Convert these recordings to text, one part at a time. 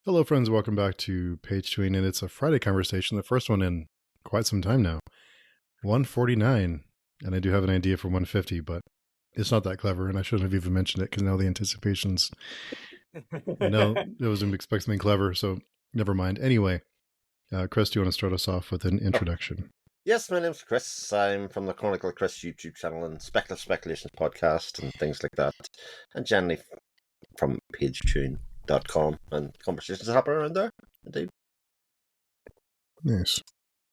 Hello, friends. Welcome back to Page Tween, and it's a Friday conversation, the first one in quite some time now. 149, and I do have an idea for 150, but it's not that clever, and I shouldn't have even mentioned it because now the anticipation's... No, it wasn't expect something clever, so never mind. Anyway, Chris, do you want to start us off with an introduction? Yes, my name's Chris. I'm from the Chronicle of Chris YouTube channel and Speculative Speculations podcast and things like that. And generally from pagetune.com and conversations that happen around there. Indeed. Nice.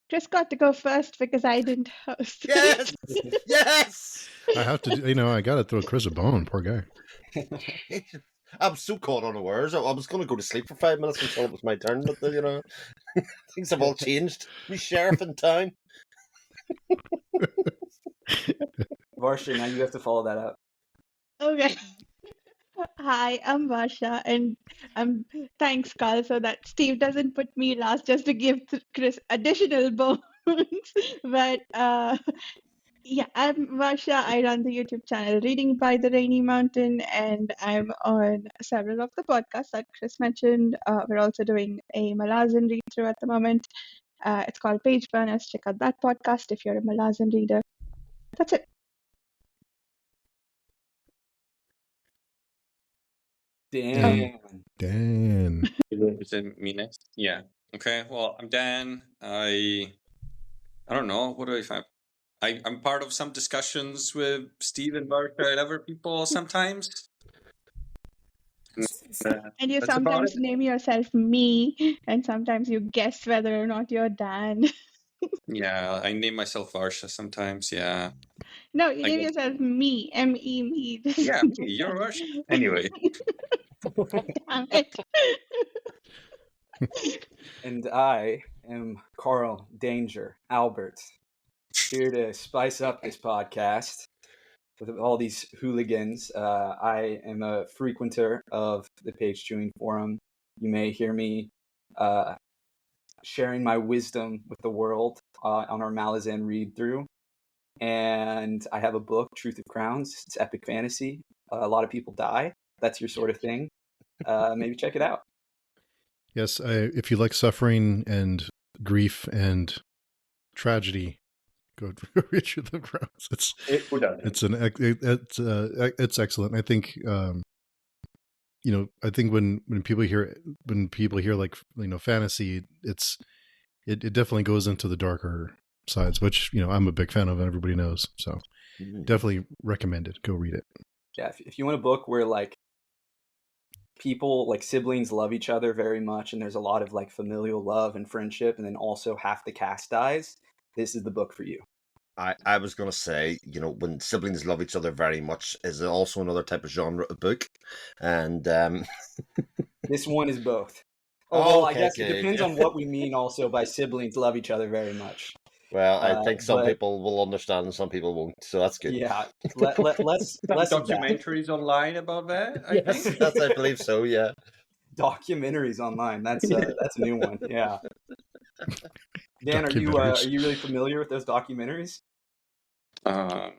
Chris got to go first because I didn't host. Yes! Yes! I have to, I got to throw Chris a bone, poor guy. I'm so caught unawares. I was going to go to sleep for 5 minutes until it was my turn, but things have all changed. We sheriff in town. Varsha, now you have to follow that up. Okay. Hi, I'm Varsha, and thanks, Carl, so that Steve doesn't put me last just to give Chris additional bones. But yeah, I'm Varsha. I run the YouTube channel Reading by the Rainy Mountain, and I'm on several of the podcasts that Chris mentioned. We're also doing a Malazan read through at the moment. It's called Page Burners. Check out that podcast if you're a Malazan reader. That's it. Dan. Is it me next? Yeah. Okay. Well, I'm Dan. I don't know. What do I find? I'm part of some discussions with Steve and Varsha and other people sometimes. And you That's about sometimes it. name yourself me, and sometimes you guess whether or not you're Dan. Yeah, I name myself Varsha sometimes. Yeah. No, you I name guess- yourself me, M-E, me. Yeah, me, you're Varsha. Anyway. Damn it. And I am Carl Danger Albert, here to spice up this podcast with all these hooligans. I am a frequenter of the Page Chewing Forum. You may hear me sharing my wisdom with the world on our Malazan read through. And I have a book, Truth of Crowns. It's epic fantasy. A lot of people die. That's your sort of thing. Maybe check it out. Yes, if you like suffering and grief and tragedy, go read Truth of Crowns. It's excellent. I think I think when people hear like fantasy, it definitely goes into the darker sides, which I'm a big fan of, and everybody knows. So definitely recommend it. Go read it. Yeah, if you want a book where like people, like siblings, love each other very much, and there's a lot of like familial love and friendship, and then also half the cast dies, this is the book for you. I was going to say, when siblings love each other very much is also another type of genre of book. And this one is both. Oh, I guess okay. It depends on what we mean also by siblings love each other very much. Well, I think some people will understand and some people won't, so that's good. Yeah, let's documentaries online about that. I think. I believe so. Yeah, documentaries online. That's a new one. Yeah. Dan, are you really familiar with those documentaries? Who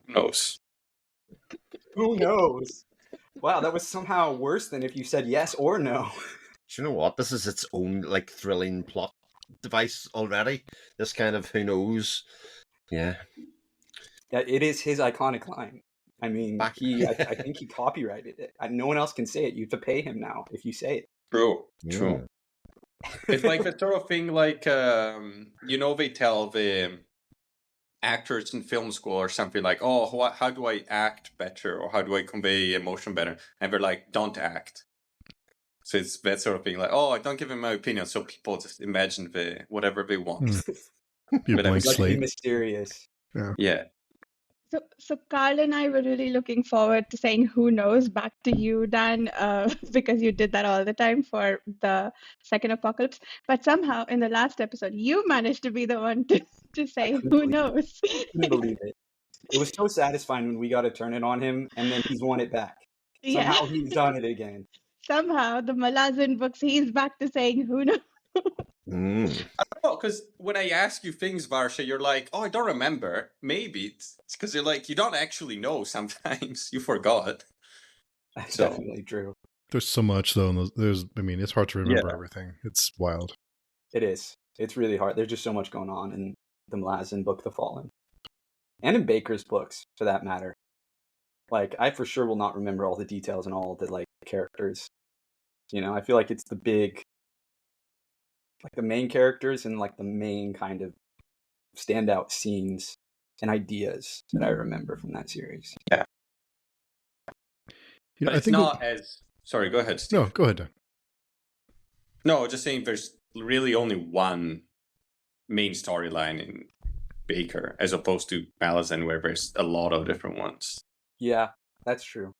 knows? Who knows? Wow, that was somehow worse than if you said yes or no. Do you know what? This is its own like thrilling plot device already. This kind of who knows. Yeah. It is his iconic line. I mean, I think he copyrighted it. No one else can say it. You have to pay him now if you say it. True. Yeah. It's like the sort of thing like, they tell the actors in film school or something like, oh, how do I act better? Or how do I convey emotion better? And they're like, don't act. So it's that sort of thing like, I don't give him my opinion. So people just imagine whatever they want. Be a blank slate. Mysterious. Yeah. So Carl and I were really looking forward to saying "Who knows" back to you, Dan, because you did that all the time for the second apocalypse. But somehow in the last episode, you managed to be the one to say "Who knows." I couldn't believe it. It was so satisfying when we got to turn it on him, and then he's won it back. Somehow he's done it again. Somehow the Malazan books, he's back to saying "Who knows." I don't know, because when I ask you things, Varsha, you're like, I don't remember. Maybe it's because you're like, you don't actually know sometimes. You forgot. That's definitely true. There's so much though. It's hard to remember Yeah. everything. It's wild. It is. It's really hard. There's just so much going on in the Malazan book, The Fallen, and in Baker's books, for that matter. Like, I for sure will not remember all the details and all the like characters. You know, I feel like it's the big, like the main characters and like the main kind of standout scenes and ideas that I remember from that series. Yeah. But I it's think not as... Sorry, go ahead, Steve. No, go ahead, Dan. No, just saying there's really only one main storyline in Baker, as opposed to Malazan, where there's a lot of different ones. Yeah, that's true.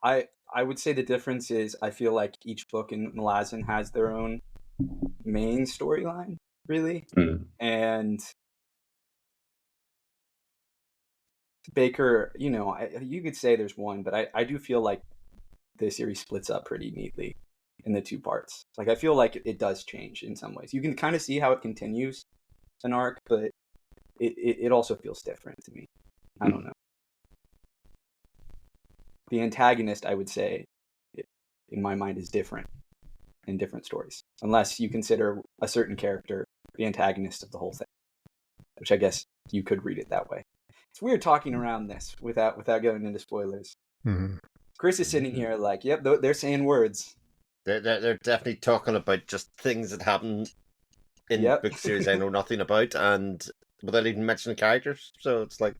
I would say the difference is I feel like each book in Malazan has their own main storyline, really. And Baker, you know, you could say there's one, but I do feel like the series splits up pretty neatly in the two parts. Like, I feel like it does change in some ways. You can kind of see how it continues an arc, but it also feels different to me. I don't know. The antagonist, I would say, in my mind, is different in different stories, unless you consider a certain character the antagonist of the whole thing, which I guess you could read it that way. It's weird talking around this without going into spoilers. Mm-hmm. Chris is sitting here like, yep, they're saying words. They're definitely talking about just things that happen in book series I know nothing about, and without even mentioning characters. So it's like,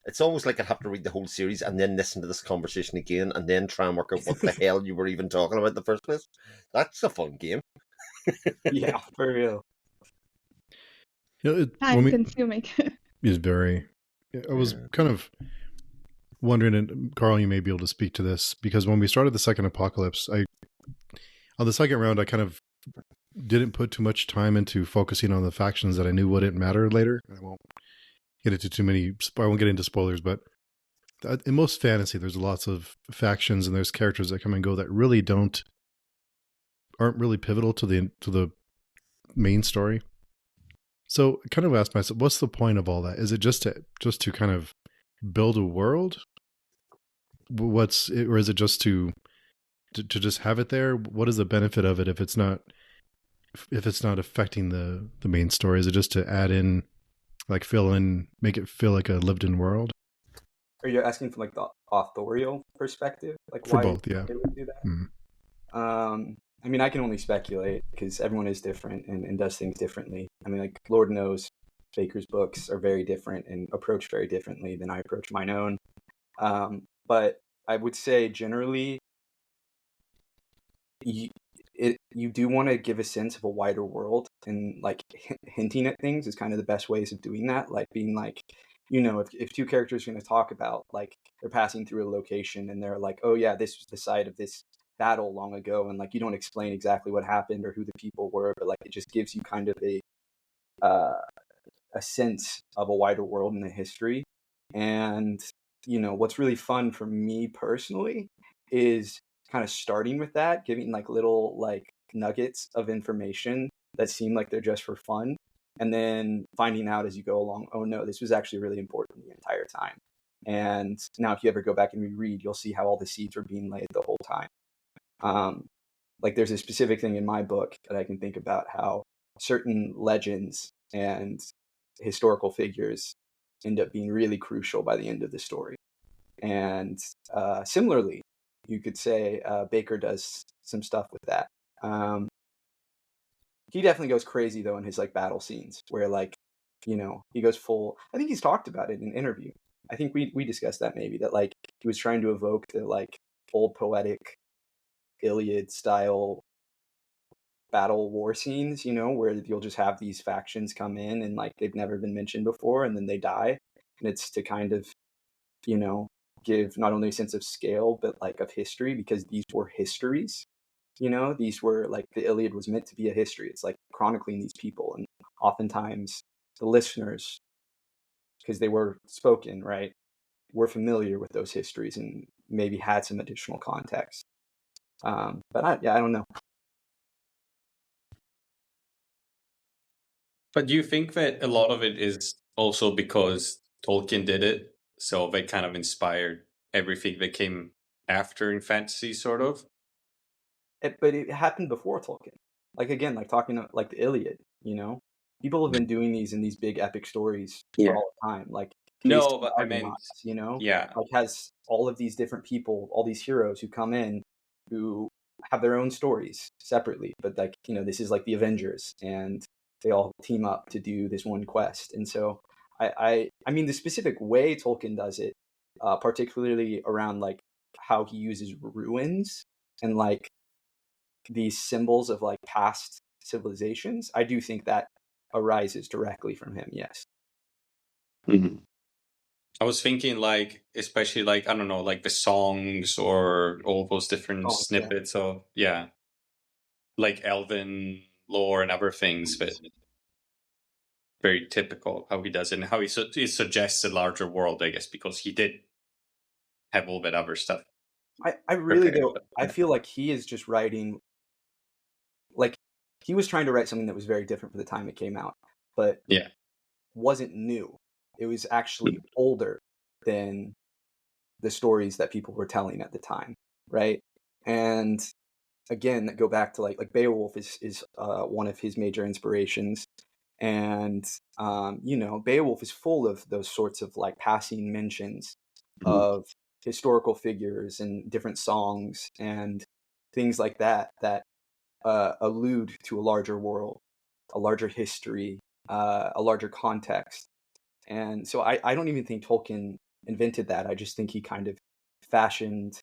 it's almost like I'd have to read the whole series and then listen to this conversation again and then try and work out what the hell you were even talking about in the first place. That's a fun game. Yeah, for real. Time consuming. Is very. I was kind of wondering, and Carl, you may be able to speak to this, because when we started the second apocalypse, on the second round, I kind of didn't put too much time into focusing on the factions that I knew wouldn't matter later. I won't get into I won't get into spoilers, but in most fantasy, there's lots of factions and there's characters that come and go that really aren't really pivotal to the main story. So I kind of asked myself, what's the point of all that? Is it just to kind of build a world? Or is it just to just have it there? What is the benefit of it if it's not affecting the main story? Is it just to add in, like make it feel like a lived in world? Are you asking from like the authorial perspective? Like for why both, yeah. they would do that? Mm. I mean, I can only speculate because everyone is different and does things differently. I mean, like, Lord knows Baker's books are very different and approach very differently than I approach mine own. But I would say generally, you do want to give a sense of a wider world, and like hinting at things is kind of the best ways of doing that. Like being like, you know, if two characters are going to talk about, like, they're passing through a location and they're like, oh yeah, this was the site of this battle long ago, and like you don't explain exactly what happened or who the people were, but like it just gives you kind of a sense of a wider world in the history. And you know what's really fun for me personally is kind of starting with that, giving like little like nuggets of information that seem like they're just for fun, and then finding out as you go along, oh no, this was actually really important the entire time. And now if you ever go back and reread, you'll see how all the seeds were being laid the whole time. Like there's a specific thing in my book that I can think about how certain legends and historical figures end up being really crucial by the end of the story. And similarly, you could say Baker does some stuff with that. He definitely goes crazy though in his like battle scenes where, like, you know, he goes full. I think he's talked about it in an interview. I think we discussed that maybe, that like he was trying to evoke the like old poetic Iliad style battle war scenes, you know, where you'll just have these factions come in and like they've never been mentioned before and then they die. And it's to kind of, you know, give not only a sense of scale, but like of history, because these were histories, you know, these were like, the Iliad was meant to be a history. It's like chronicling these people. And oftentimes the listeners, because they were spoken, right, were familiar with those histories and maybe had some additional context. But I don't know. But do you think that a lot of it is also because Tolkien did it, so they kind of inspired everything that came after in fantasy, sort of? but it happened before Tolkien. Like again, like talking like the Iliad. People have been doing these in these big epic stories for all the time. Like No, but I meant, Argonauts, yeah. like has all of these different people, all these heroes who come in who have their own stories separately, but like this is like the Avengers, and they all team up to do this one quest. And so I mean the specific way Tolkien does it, particularly around like how he uses ruins and like these symbols of like past civilizations, I do think that arises directly from him. Yes. Mm-hmm. I was thinking like, especially like, I don't know, like the songs or all those different snippets of, like Elven lore and other things that very typical how he does it, and how he suggests a larger world, I guess, because he did have all that other stuff. I really do. I feel like he is just writing, like he was trying to write something that was very different for the time it came out, but wasn't new. It was actually older than the stories that people were telling at the time, right? And again, go back to like Beowulf is one of his major inspirations, and Beowulf is full of those sorts of like passing mentions of historical figures and different songs and things like that that allude to a larger world, a larger history, a larger context. And so I don't even think Tolkien invented that. I just think he kind of fashioned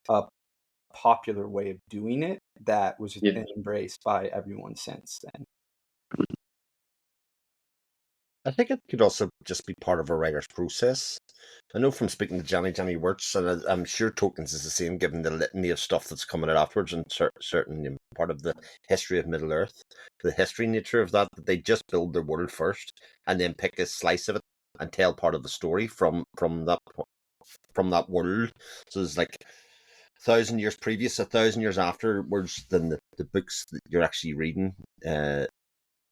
a popular way of doing it that was then embraced by everyone since then. I think it could also just be part of a writer's process. I know from speaking to Johnny Wirtz, and I'm sure Tolkien's is the same, given the litany of stuff that's coming out afterwards, and certain part of the history of Middle Earth, the history nature of that they just build their world first, and then pick a slice of it and tell part of the story from that world. So it's like 1,000 years previous, 1,000 years afterwards than the books that you're actually reading.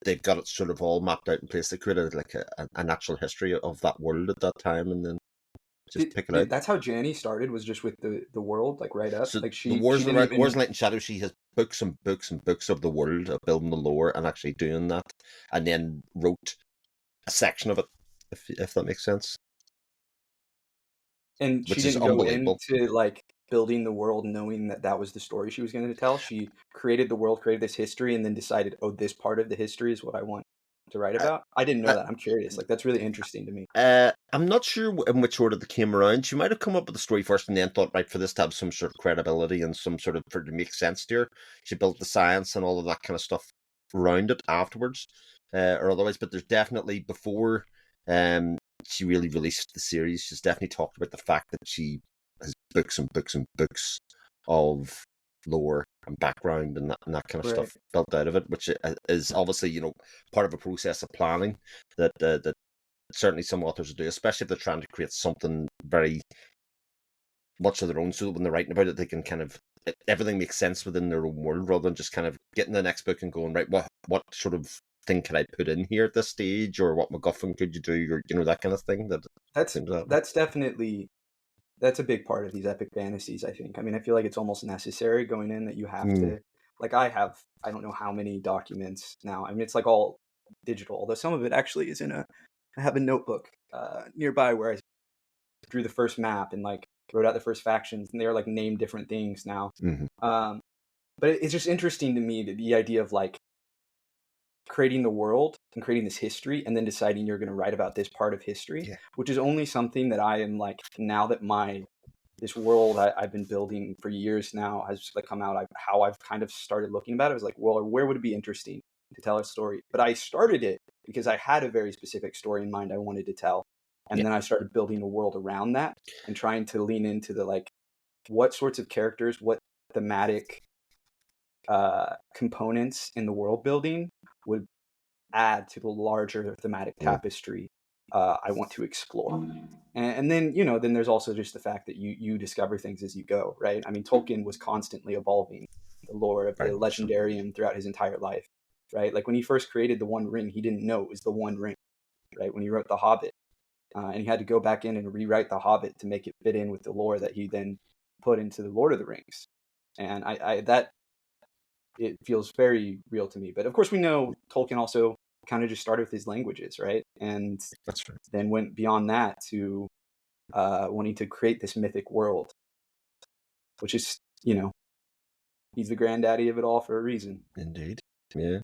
They've got it sort of all mapped out in place. They created like a natural history of that world at that time, and then just pick it out. That's how Janny started, was just with the world, like right up. So like the Wars of Light and Shadow, she has books and books and books of the world, of building the lore and actually doing that, and then wrote a section of it, if that makes sense. And she didn't go into like building the world knowing that was the story she was going to tell. She created the world, created this history, and then decided, oh, this part of the history is what I want to write about. I didn't know that. I'm curious. Like, that's really interesting to me. I'm not sure in which order they came around. She might have come up with the story first and then thought, right, for this to have some sort of credibility and some sort of, for it to make sense to her, she built the science and all of that kind of stuff around it afterwards, or otherwise. But there's definitely, before she really released the series, she's definitely talked about the fact that she has books and books and books of lore and background and that kind of stuff built out of it, which is obviously, part of a process of planning that certainly some authors do, especially if they're trying to create something very much of their own, so that when they're writing about it, they can kind of, everything makes sense within their own world, rather than just kind of getting the next book and going, right, what sort of thing can I put in here at this stage, or what MacGuffin could you do, or that kind of thing. That's definitely, that's a big part of these epic fantasies, I think. I mean, I feel like it's almost necessary going in, that you have to, like, I don't know how many documents now. I mean, it's like all digital, although some of it actually is I have a notebook nearby where I drew the first map and like wrote out the first factions, and they're like named different things now. But it's just interesting to me that the idea of like creating the world and creating this history and then deciding you're going to write about this part of history, which is only something that I am like, now that this world I've been building for years now has like come out, how I've kind of started looking about it. I was like, well, where would it be interesting to tell a story? But I started it because I had a very specific story in mind I wanted to tell. And then I started building a world around that and trying to lean into the, like, what sorts of characters, what thematic components in the world building would add to the larger thematic tapestry I want to explore. And then, then there's also just the fact that you discover things as you go, right? I mean, Tolkien was constantly evolving the lore of the legendarium throughout his entire life, right? Like when he first created the One Ring, he didn't know it was the One Ring, right? When he wrote The Hobbit, and he had to go back in and rewrite The Hobbit to make it fit in with the lore that he then put into the Lord of the Rings. And I that it feels very real to me. But of course, we know Tolkien also kind of just started with his languages, right? And That's right. then went beyond that to wanting to create this mythic world, which is, he's the granddaddy of it all for a reason. Indeed. Yeah.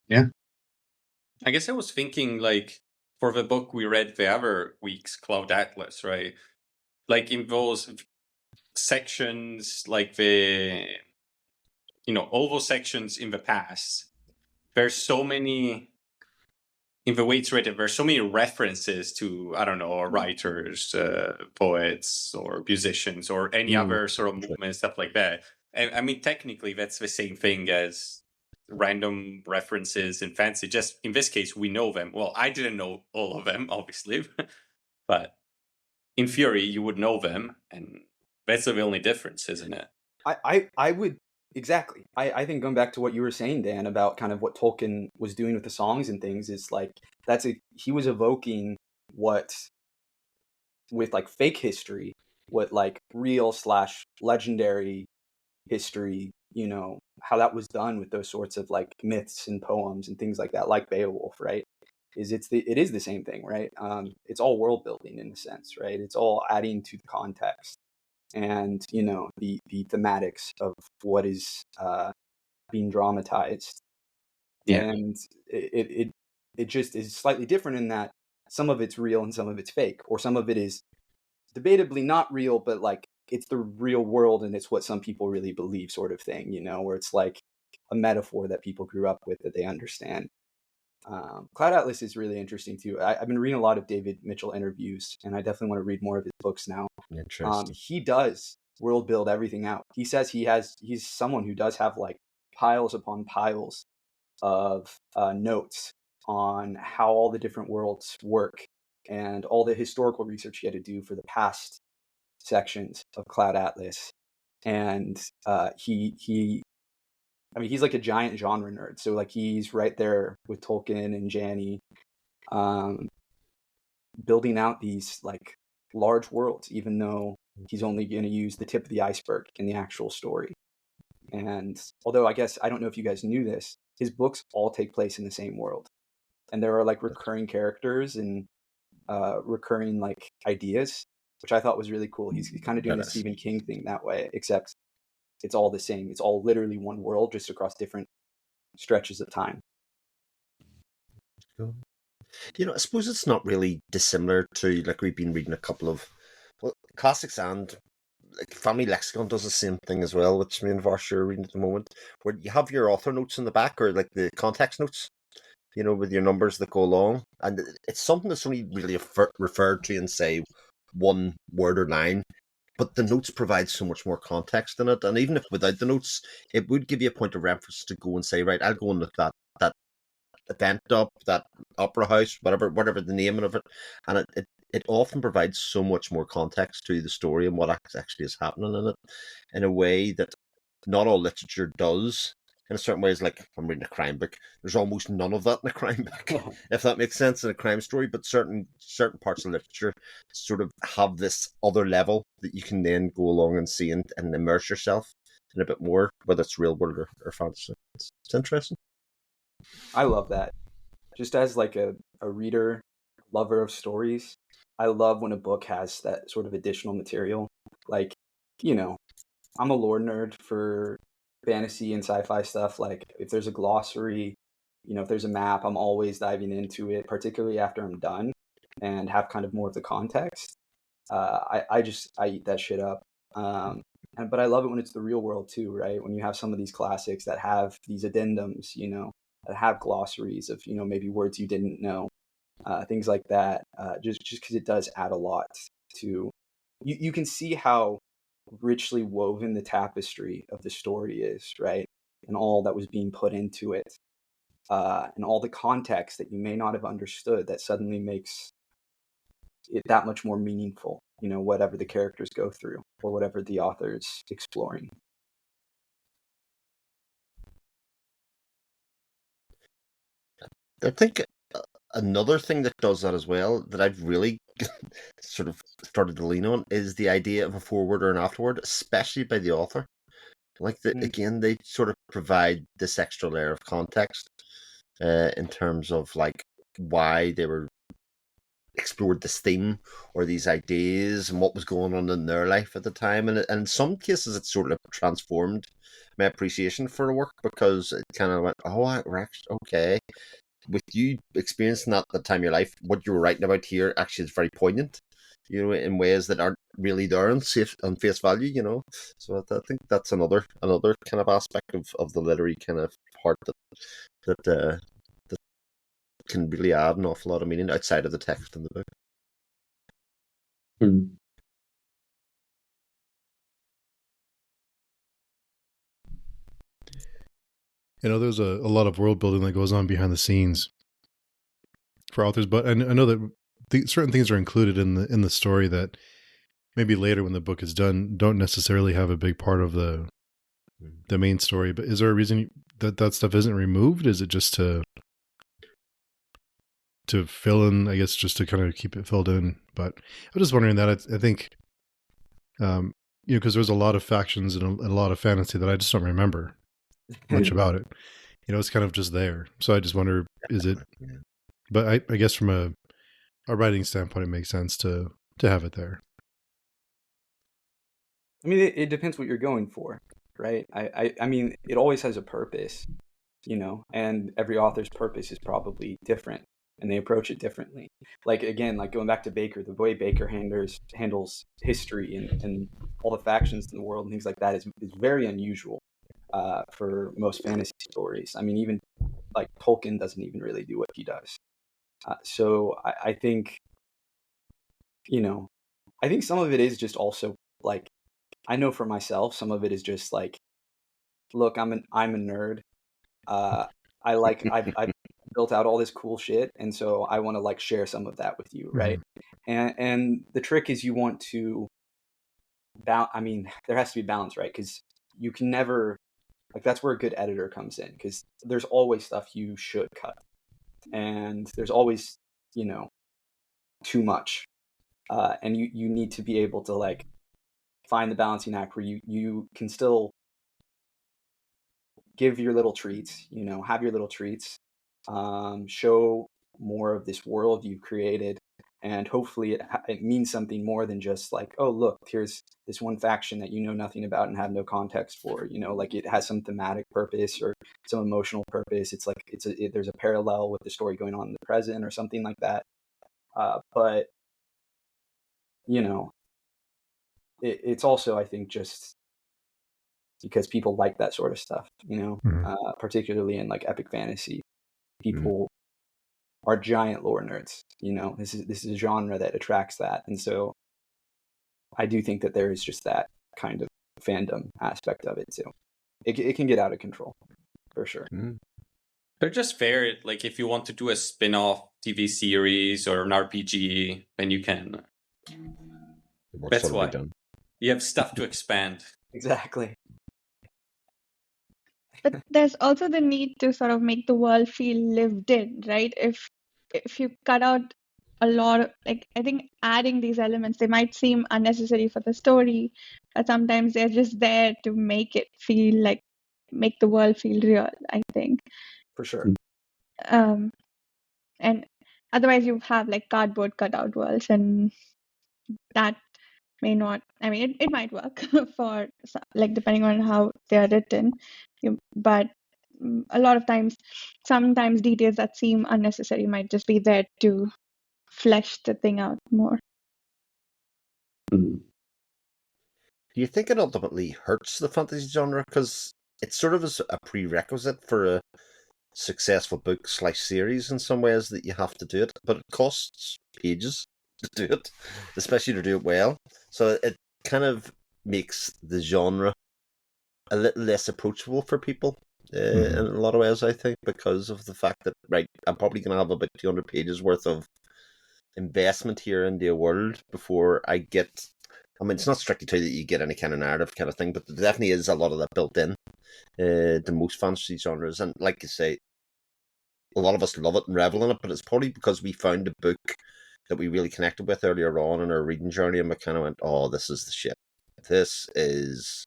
Yeah. I guess I was thinking, like, for the book we read the other week's Cloud Atlas, right? Like, in those sections, like all those sections in the past, there's so many, in the way it's written, there's so many references to, I don't know, writers, poets, or musicians, or any other sort of movement, stuff like that. And I mean, technically, that's the same thing as random references in fantasy. Just in this case, we know them. Well, I didn't know all of them, obviously, but in theory, you would know them, and that's the only difference, isn't it? I would exactly. I think going back to what you were saying, Dan, about kind of what Tolkien was doing with the songs and things, is like he was evoking what, with like fake history, what like real / legendary history, how that was done with those sorts of like myths and poems and things like that, like Beowulf, right? It is the same thing, right? It's all world building in a sense, right? It's all adding to the context and the thematics of what is being dramatized. Yeah. And it just is slightly different in that some of it's real and some of it's fake, or some of it is debatably not real, but like it's the real world and it's what some people really believe, sort of thing, where it's like a metaphor that people grew up with that they understand. Cloud Atlas is really interesting too. I've been reading a lot of David Mitchell interviews, and I definitely want to read more of his books now. Interesting. He does world build everything out. He says he's someone who does have like piles upon piles of notes on how all the different worlds work and all the historical research he had to do for the past sections of Cloud Atlas. And he's like a giant genre nerd. So like he's right there with Tolkien and Jani, building out these like large worlds, even though he's only going to use the tip of the iceberg in the actual story. And although I guess, I don't know if you guys knew this, his books all take place in the same world. And there are like recurring characters and recurring like ideas, which I thought was really cool. He's kind of doing the Stephen King thing that way, except it's all the same. It's all literally one world, just across different stretches of time. Cool. I suppose it's not really dissimilar to, like, we've been reading a couple of classics, and like Family Lexicon does the same thing as well, which me and Varsha are reading at the moment, where you have your author notes in the back, or like the context notes, with your numbers that go along. And it's something that's only really referred to in, say, one word or line, but the notes provide so much more context in it. And even if without the notes, it would give you a point of reference to go and say, right, I'll go and look that event up, that opera house, whatever the name of it. And it often provides so much more context to the story and what actually is happening in it, in a way that not all literature does. In a certain ways, like if I'm reading a crime book, there's almost none of that in a crime book, if that makes sense, in a crime story. But certain parts of literature sort of have this other level that you can then go along and see and immerse yourself in a bit more, whether it's real world or fantasy. It's interesting. I love that. Just as like a reader, lover of stories, I love when a book has that sort of additional material. Like, I'm a lore nerd for fantasy and sci-fi stuff. Like if there's a glossary, if there's a map, I'm always diving into it, particularly after I'm done and have kind of more of the context. I eat that shit up. But I love it when it's the real world too, right? When you have some of these classics that have these addendums, that have glossaries of, maybe words you didn't know, things like that. Just because it does add a lot to, you can see how richly woven the tapestry of the story is, right? And all that was being put into it, and all the context that you may not have understood that suddenly makes it that much more meaningful, whatever the characters go through or whatever the author's exploring. I think another thing that does that as well, that I've really sort of started to lean on, is the idea of a foreword or an afterword, especially by the author. Like again, they sort of provide this extra layer of context in terms of like why they were explored this theme or these ideas and what was going on in their life at the time, and in some cases it sort of transformed my appreciation for the work, because it kind of went, oh, we're actually okay with you experiencing that at the time of your life. What you were writing about here actually is very poignant, you know, in ways that aren't really there on face value, you know. So I think that's another kind of aspect of the literary kind of part that can really add an awful lot of meaning outside of the text in the book. Mm. You know, there's a lot of world building that goes on behind the scenes for authors, but I know that certain things are included in the story that maybe later when the book is done don't necessarily have a big part of the main story. But is there a reason that stuff isn't removed? Is it just to fill in, I guess, just to kind of keep it filled in? But I was just wondering that. I think, you know, because there's a lot of factions and a lot of fantasy that I just don't remember much about it. You know, it's kind of just there. So I just wonder, is it? But I guess from a writing standpoint, it makes sense to have it there. I mean, it depends what you're going for, right? I mean, it always has a purpose, you know, and every author's purpose is probably different, and they approach it differently. Like, again, like going back to Baker, the way Baker handles history and all the factions in the world and things like that is very unusual for most fantasy stories. I mean, even like Tolkien doesn't even really do what he does. So I think, you know, I think some of it is just also like, I know for myself, some of it is just like, look, I'm a nerd. I've built out all this cool shit, and so I want to like share some of that with you, right? And the trick is you want to I mean, there has to be balance, right? Because you can never, like, that's where a good editor comes in, because there's always stuff you should cut, and there's always, you know, too much, and you need to be able to like find the balancing act where you can still give your little treats, you know, have your little treats, show more of this world you've created, and hopefully it means something more than just like, oh, look, here's this one faction that you know nothing about and have no context for, you know, like it has some thematic purpose or some emotional purpose. It's like there's a parallel with the story going on in the present or something like that. But you know, it's also, I think, just because people like that sort of stuff, you know, particularly in like epic fantasy. People are giant lore nerds, you know. This is a genre that attracts that, and so I do think that there is just that kind of fandom aspect of it too. It can get out of control, for sure. They're just fair. Like if you want to do a spin-off TV series or an RPG, then you can. That's why you have stuff to expand. Exactly. But there's also the need to sort of make the world feel lived in, right? If you cut out a lot of, like, I think adding these elements, they might seem unnecessary for the story, but sometimes they're just there to make the world feel real, I think. For sure. And otherwise you have like cardboard cutout worlds, and that may not, I mean, it might work for like depending on how they are written, but a lot of times, sometimes details that seem unnecessary might just be there to flesh the thing out more. Do you think it ultimately hurts the fantasy genre because it sort of is a prerequisite for a successful book/series in some ways, that you have to do it, but it costs pages to do it, especially to do it well. So it kind of makes the genre a little less approachable for people in a lot of ways, I think, because of the fact that, right, I'm probably going to have about 200 pages worth of investment here in the world before I get, I mean, it's not strictly true that you get any kind of narrative kind of thing, but there definitely is a lot of that built in to most fantasy genres. And like you say, a lot of us love it and revel in it, but it's probably because we found a book that we really connected with earlier on in our reading journey, and we kind of went, oh, this is the shit. This is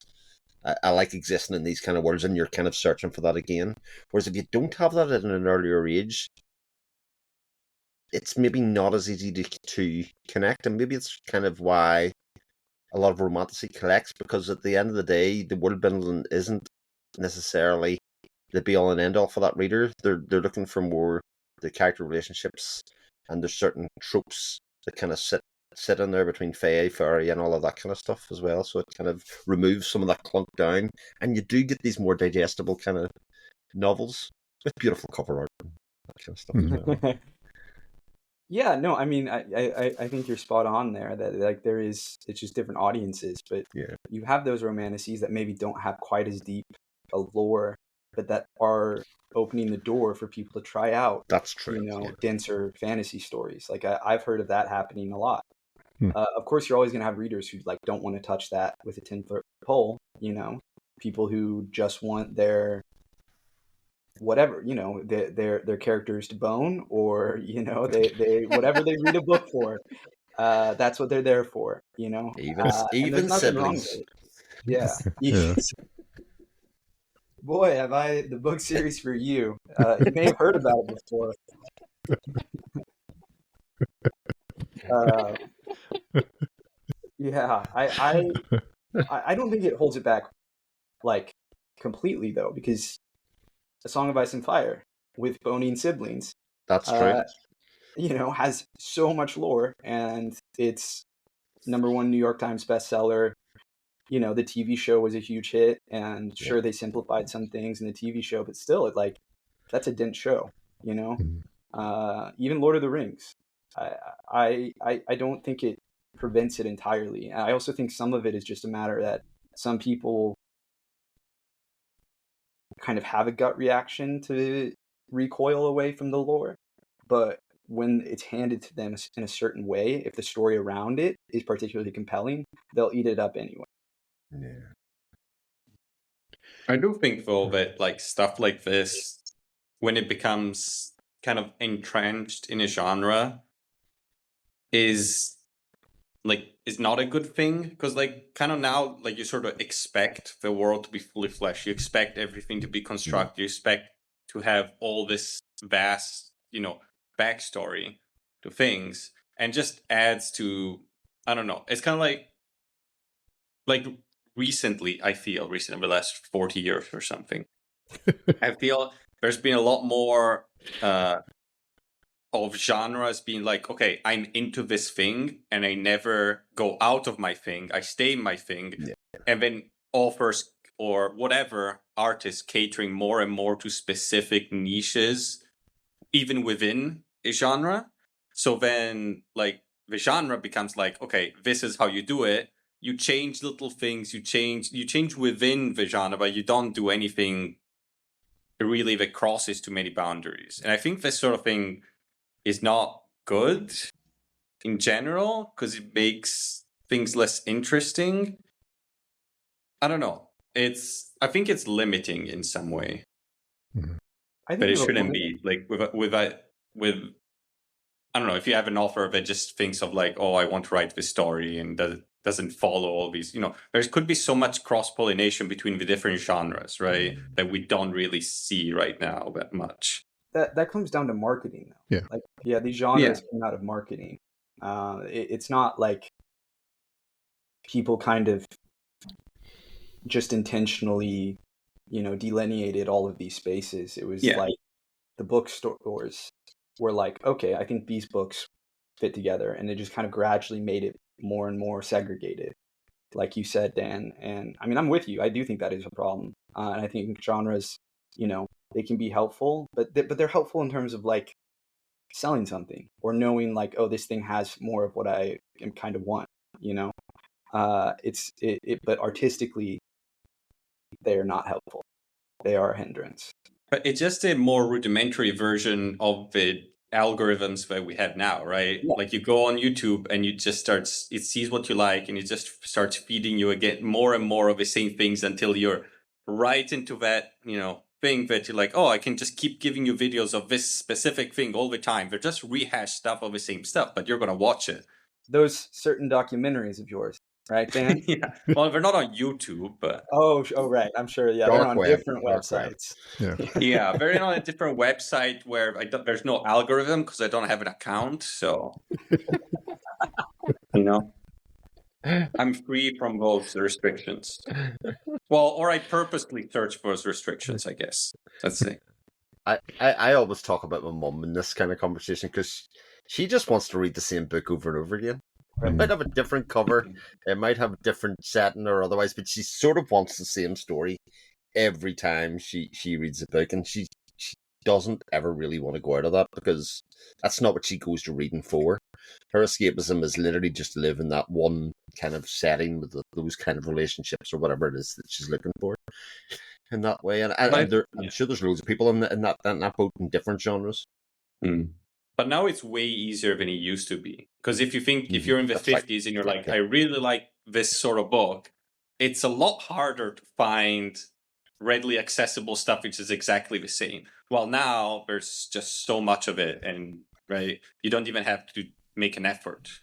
I like existing in these kind of worlds, and you're kind of searching for that again. Whereas if you don't have that at an earlier age, it's maybe not as easy to connect, and maybe it's kind of why a lot of romantasy collects, because at the end of the day, the world building isn't necessarily the be all and end all for that reader. They're looking for more the character relationships, and there's certain tropes that kind of sit in there between fae, fairy, and all of that kind of stuff as well. So it kind of removes some of that clunk down, and you do get these more digestible kind of novels with beautiful cover art and that kind of stuff as well. Yeah, no, I mean, I think you're spot on there. That like it's just different audiences, but Yeah, you have those romanticides that maybe don't have quite as deep a lore, but that are opening the door for people to try out, that's true. Yeah. denser fantasy stories. Like I've heard of that happening a lot. Hmm. Of course, you're always going to have readers who like don't want to touch that with a 10-foot pole. People who just want their whatever, their characters to bone, or they whatever they read a book for. That's what they're there for. Even and there's nothing wrong with siblings. it. Yeah. Yeah. Boy, have I the book series for you. You may have heard about it before. Yeah, I don't think it holds it back like completely though, because A Song of Ice and Fire with boning siblings, That's true. has so much lore, and it's #1 New York Times bestseller. The TV show was a huge hit, and sure, they simplified some things in the TV show, but still, that's a dense show. Even Lord of the Rings, I don't think it prevents it entirely. And I also think some of it is just a matter that some people kind of have a gut reaction to recoil away from the lore, but when it's handed to them in a certain way, if the story around it is particularly compelling, they'll eat it up anyway. Yeah. I do think though that like stuff like this, when it becomes kind of entrenched in a genre, is not a good thing, because like kind of now like you sort of expect the world to be fully fleshed, you expect everything to be constructed, you expect to have all this vast backstory to things, and just adds to, I don't know, it's kind of like recently in the last 40 years or something, I feel there's been a lot more of genres being like, okay, I'm into this thing and I never go out of my thing, I stay in my thing. Yeah. And then authors or whatever artists catering more and more to specific niches even within a genre. So then like the genre becomes like, okay, this is how you do it. You change little things, you change within the genre, but you don't do anything really that crosses too many boundaries. And I think this sort of thing is not good in general, because it makes things less interesting. I don't know. I think it's limiting in some way, I think but it you have a shouldn't point. be. Like with I don't know, if you have an author that just thinks of like, oh, I want to write this story, and doesn't follow all these, there could be so much cross-pollination between the different genres, right? That we don't really see right now that much. That comes down to marketing though. Yeah. These genres come out of marketing. It's not like people kind of just intentionally delineated all of these spaces. It was like the bookstores were like, okay, I think these books fit together, and they just kind of gradually made it more and more segregated, like you said, Dan. And I mean, I'm with you. I do think that is a problem, and I think genres, they can be helpful, but they're helpful in terms of like selling something or knowing like, oh, this thing has more of what I kind of want. But artistically, they are not helpful. They are a hindrance. But it's just a more rudimentary version of the algorithms that we have now, right? Yeah. Like you go on YouTube and it sees what you like, and it just starts feeding you again more and more of the same things until you're right into that, thing that you're like, oh, I can just keep giving you videos of this specific thing all the time. They're just rehashed stuff of the same stuff, but you're going to watch it. Those certain documentaries of yours, right, Dan? Yeah. Well, we're not on YouTube, but Oh, right. I'm sure. Yeah, they're Dark on web, different dark web. websites. Yeah. yeah, very on a different website where there's no algorithm because I don't have an account. So, you know, I'm free from those restrictions. Well, or I purposely search for those restrictions, I guess. Let's see. I always talk about my mum in this kind of conversation because she just wants to read the same book over and over again. It might have a different cover, it might have a different setting or otherwise, but she sort of wants the same story every time she reads a book, and she doesn't ever really want to go out of that because that's not what she goes to reading for. Her escapism is literally just to live in that one kind of setting with those kind of relationships or whatever it is that she's looking for in that way. And I'm sure there's loads of people in that boat in different genres. But now it's way easier than it used to be. Because if you think, if you're in the 50s and you're like, I really like this sort of book, it's a lot harder to find readily accessible stuff which is exactly the same. Well, now there's just so much of it, and right, you don't even have to make an effort.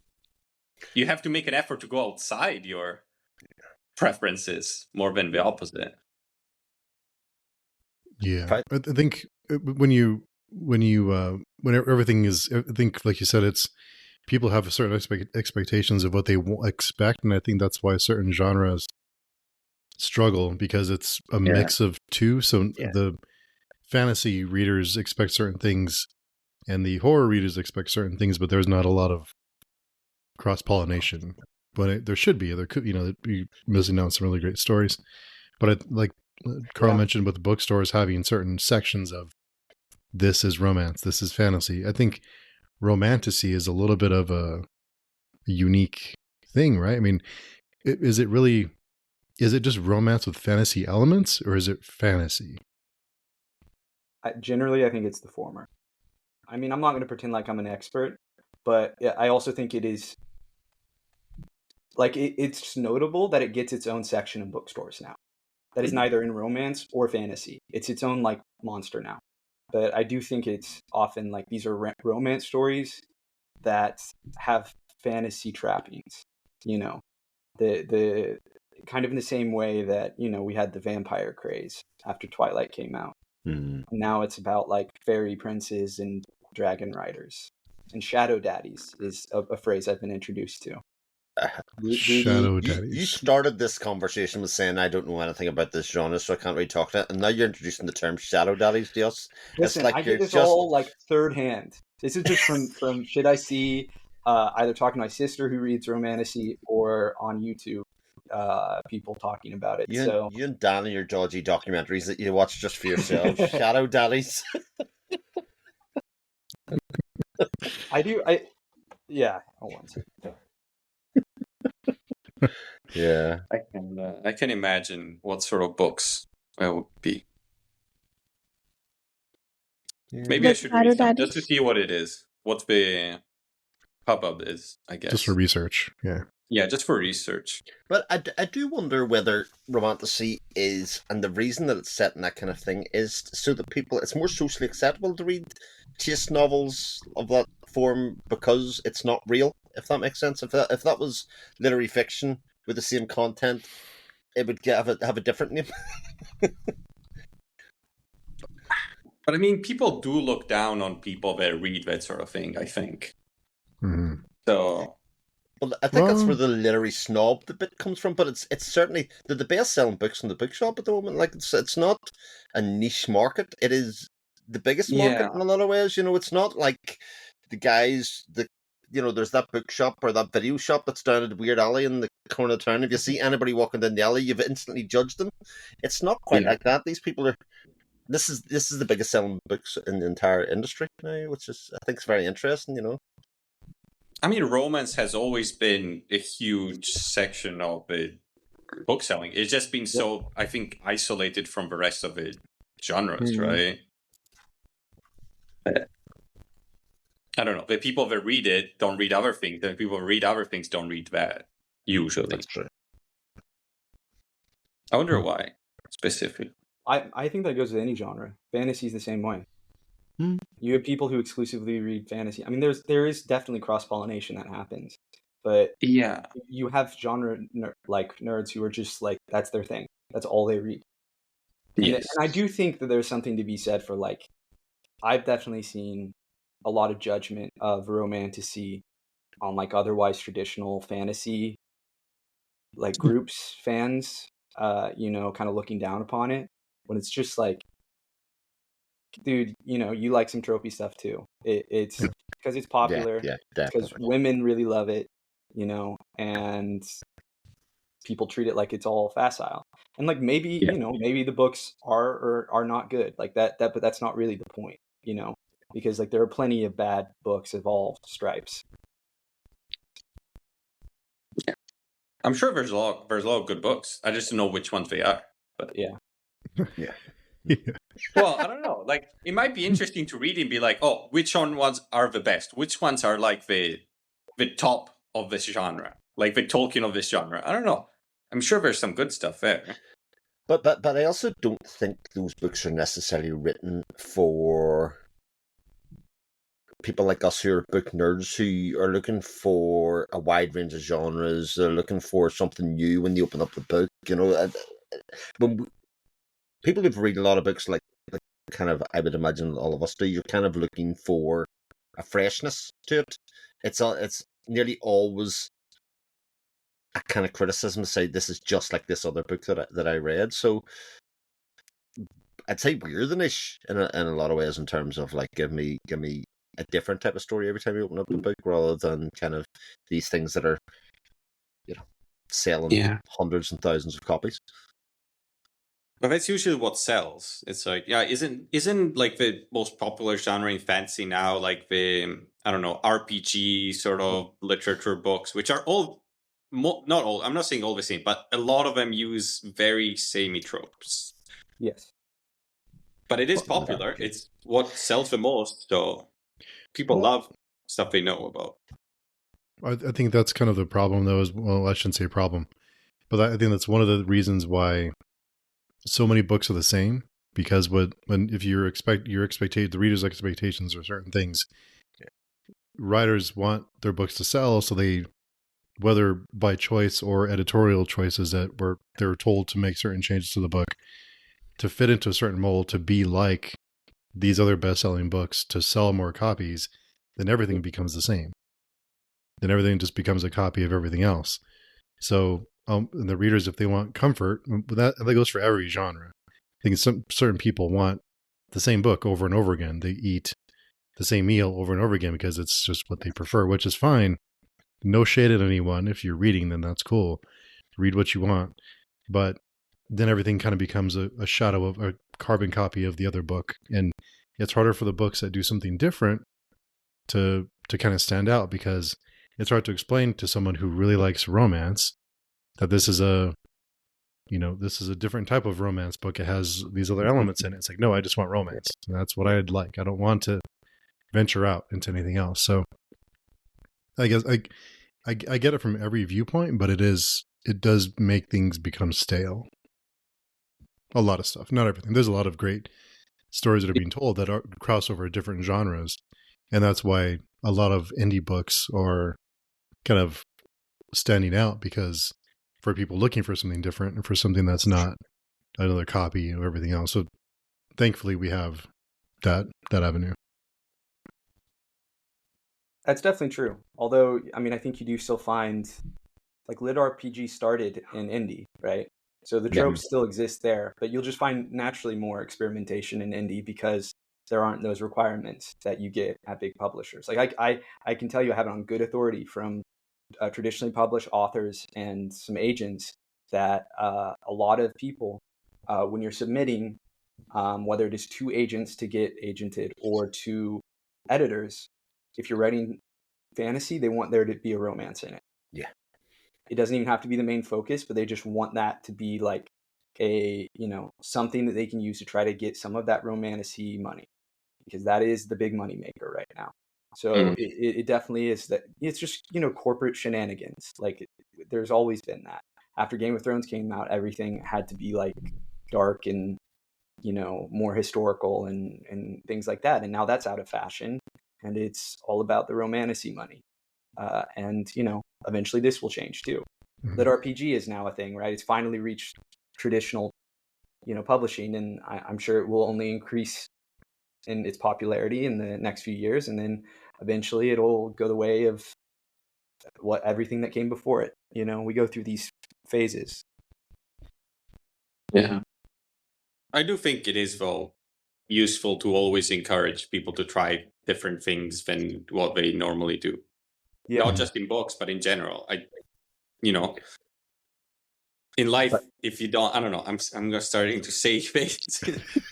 You have to make an effort to go outside your preferences more than the opposite. Yeah, I think when everything is, I think like you said, it's people have a certain expectations of what they expect, and I think that's why certain genres struggle because it's a mix of two. So the fantasy readers expect certain things, and the horror readers expect certain things, but there's not a lot of cross-pollination. But there should be. There could, be missing out on some really great stories. But like Carl mentioned, with the bookstores having certain sections of this is romance, this is fantasy. I think romantasy is a little bit of a unique thing, right? I mean, is it just romance with fantasy elements, or is it fantasy? Generally, I think it's the former. I mean, I'm not going to pretend like I'm an expert, but I also think it is, like, it's notable that it gets its own section in bookstores now. That is neither in romance or fantasy. It's its own, like, monster now. But I do think it's often, like, these are romance stories that have fantasy trappings, the kind of in the same way that, we had the vampire craze after Twilight came out. Now it's about, like, fairy princes and dragon riders. And shadow daddies is a phrase I've been introduced to. Shadow daddies. You started this conversation with saying I don't know anything about this genre, so I can't really talk to it. And now you're introducing the term shadow daddies to us. Listen, like I get this all like third hand. This is just from shit I see, either talking to my sister who reads romantasy or on YouTube, people talking about it. You and Dan and your dodgy documentaries that you watch just for yourself. Shadow daddies. Yeah. Hold on a second. Yeah. I can imagine what sort of books it would be. Yeah. Maybe I should read some just to see what it is. What the hubbub is, I guess. Just for research, yeah. Yeah, just for research. But I do wonder whether romantasy is, and the reason that it's set in that kind of thing is so that it's more socially acceptable to read chase novels of that form because it's not real, if that makes sense. If that was literary fiction with the same content, it would have a different name. But I mean, people do look down on people that read that sort of thing, I think. Mm-hmm. So... Well, I think that's where the literary snob bit comes from, but it's certainly the best-selling books in the bookshop at the moment. Like it's not a niche market; it is the biggest market in a lot of ways. It's not like the guys that there's that bookshop or that video shop that's down at Weird Alley in the corner of town. If you see anybody walking down the alley, you've instantly judged them. It's not quite like that. These people are. This is the biggest selling books in the entire industry now, which is I think is very interesting. I mean, romance has always been a huge section of the book selling. It's just been so, I think, isolated from the rest of the genres, right? I don't know. The people that read it don't read other things. The people who read other things don't read that, usually. That's true. I wonder why, specifically. I think that goes with any genre. Fantasy is the same way. You have people who exclusively read fantasy. I mean, there is definitely cross-pollination that happens. But Yeah. you have genre like nerds who are just like, that's their thing. That's all they read. Yes. And I do think that there's something to be said for, like, I've definitely seen a lot of judgment of romantasy on like otherwise traditional fantasy like groups, fans, you know, kind of looking down upon it, when it's just like, dude, you know, you like some tropey stuff too. It's because it's popular, Yeah, because definitely. women really love it, you know, and people treat it like it's all facile. And like, maybe, Yeah. you know, maybe the books are or are not good like that, but that's not really the point, you know, because like there are plenty of bad books of all stripes. I'm sure there's a lot of good books. I just don't know which ones they are. But Yeah. Yeah. well, I don't know. Like, it might be interesting to read and be like, oh, which ones are the best? Which ones are like the top of this genre? Like the Tolkien of this genre? I don't know. I'm sure there's some good stuff there. But I also don't think those books are necessarily written for people like us who are book nerds who are looking for a wide range of genres. They're looking for something new when they open up the book. You know, when people who've read a lot of books, like kind of, I would imagine all of us do, you're kind of looking for a freshness to it. It's nearly always a kind of criticism to say this is just like this other book that I read. So I'd say we're the niche in a lot of ways, in terms of like, give me a different type of story every time you open up the book, rather than kind of these things that are, you know, selling hundreds and thousands of copies. But that's usually what sells. It's like, yeah, isn't like the most popular genre in fantasy now like the, I don't know, RPG sort of literature books, which are all, not all, I'm not saying all the same, but a lot of them use very samey tropes. Yes. But it is popular. It's what sells the most, so people love stuff they know about. I think that's kind of the problem, though. Is, well, I shouldn't say problem, but I think that's one of the reasons why so many books are the same. Because if you the reader's expectations are certain things, writers want their books to sell, so they, whether by choice or editorial choices that were they're told to make certain changes to the book to fit into a certain mold, to be like these other best-selling books, to sell more copies, then everything becomes the same. Then everything just becomes a copy of everything else. So the readers, if they want comfort, that goes for every genre. I think certain people want the same book over and over again. They eat the same meal over and over again because it's just what they prefer, which is fine. No shade at anyone. If you're reading, then that's cool. Read what you want. But then everything kind of becomes a shadow of a carbon copy of the other book. And it's harder for the books that do something different to kind of stand out, because it's hard to explain to someone who really likes romance that this is a different type of romance book. It has these other elements in it. It's like, no, I just want romance. And that's what I'd like. I don't want to venture out into anything else. So I guess I get it from every viewpoint, but it does make things become stale. A lot of stuff, not everything. There's a lot of great stories that are being told that are cross over different genres. And that's why a lot of indie books are kind of standing out, because for people looking for something different and for something that's not another copy of everything else. So thankfully we have that avenue. That's definitely true. Although, I mean, I think you do still find, like, lit RPG started in indie, right? So the tropes still exist there, but you'll just find naturally more experimentation in indie because there aren't those requirements that you get at big publishers. Like, I can tell you, I have it on good authority from traditionally published authors and some agents that a lot of people, when you're submitting, whether it is to agents to get agented or to editors, if you're writing fantasy, they want there to be a romance in it. Yeah. It doesn't even have to be the main focus, but they just want that to be like a, you know, something that they can use to try to get some of that romantasy money, because that is the big money maker right now. So it definitely is that. It's just, you know, corporate shenanigans. Like, there's always been that. After Game of Thrones came out, everything had to be like dark and, you know, more historical and things like that. And now that's out of fashion, and it's all about the romantasy money. And, you know, eventually this will change too. Lit RPG is now a thing, right? It's finally reached traditional, publishing, and I'm sure it will only increase in its popularity in the next few years, and then eventually it'll go the way of everything that came before it. We go through these phases. Yeah. I do think it is, though, useful to always encourage people to try different things than what they normally do. Yeah. Not just in books, but in general. In life, if you don't, I don't know, I'm starting to say things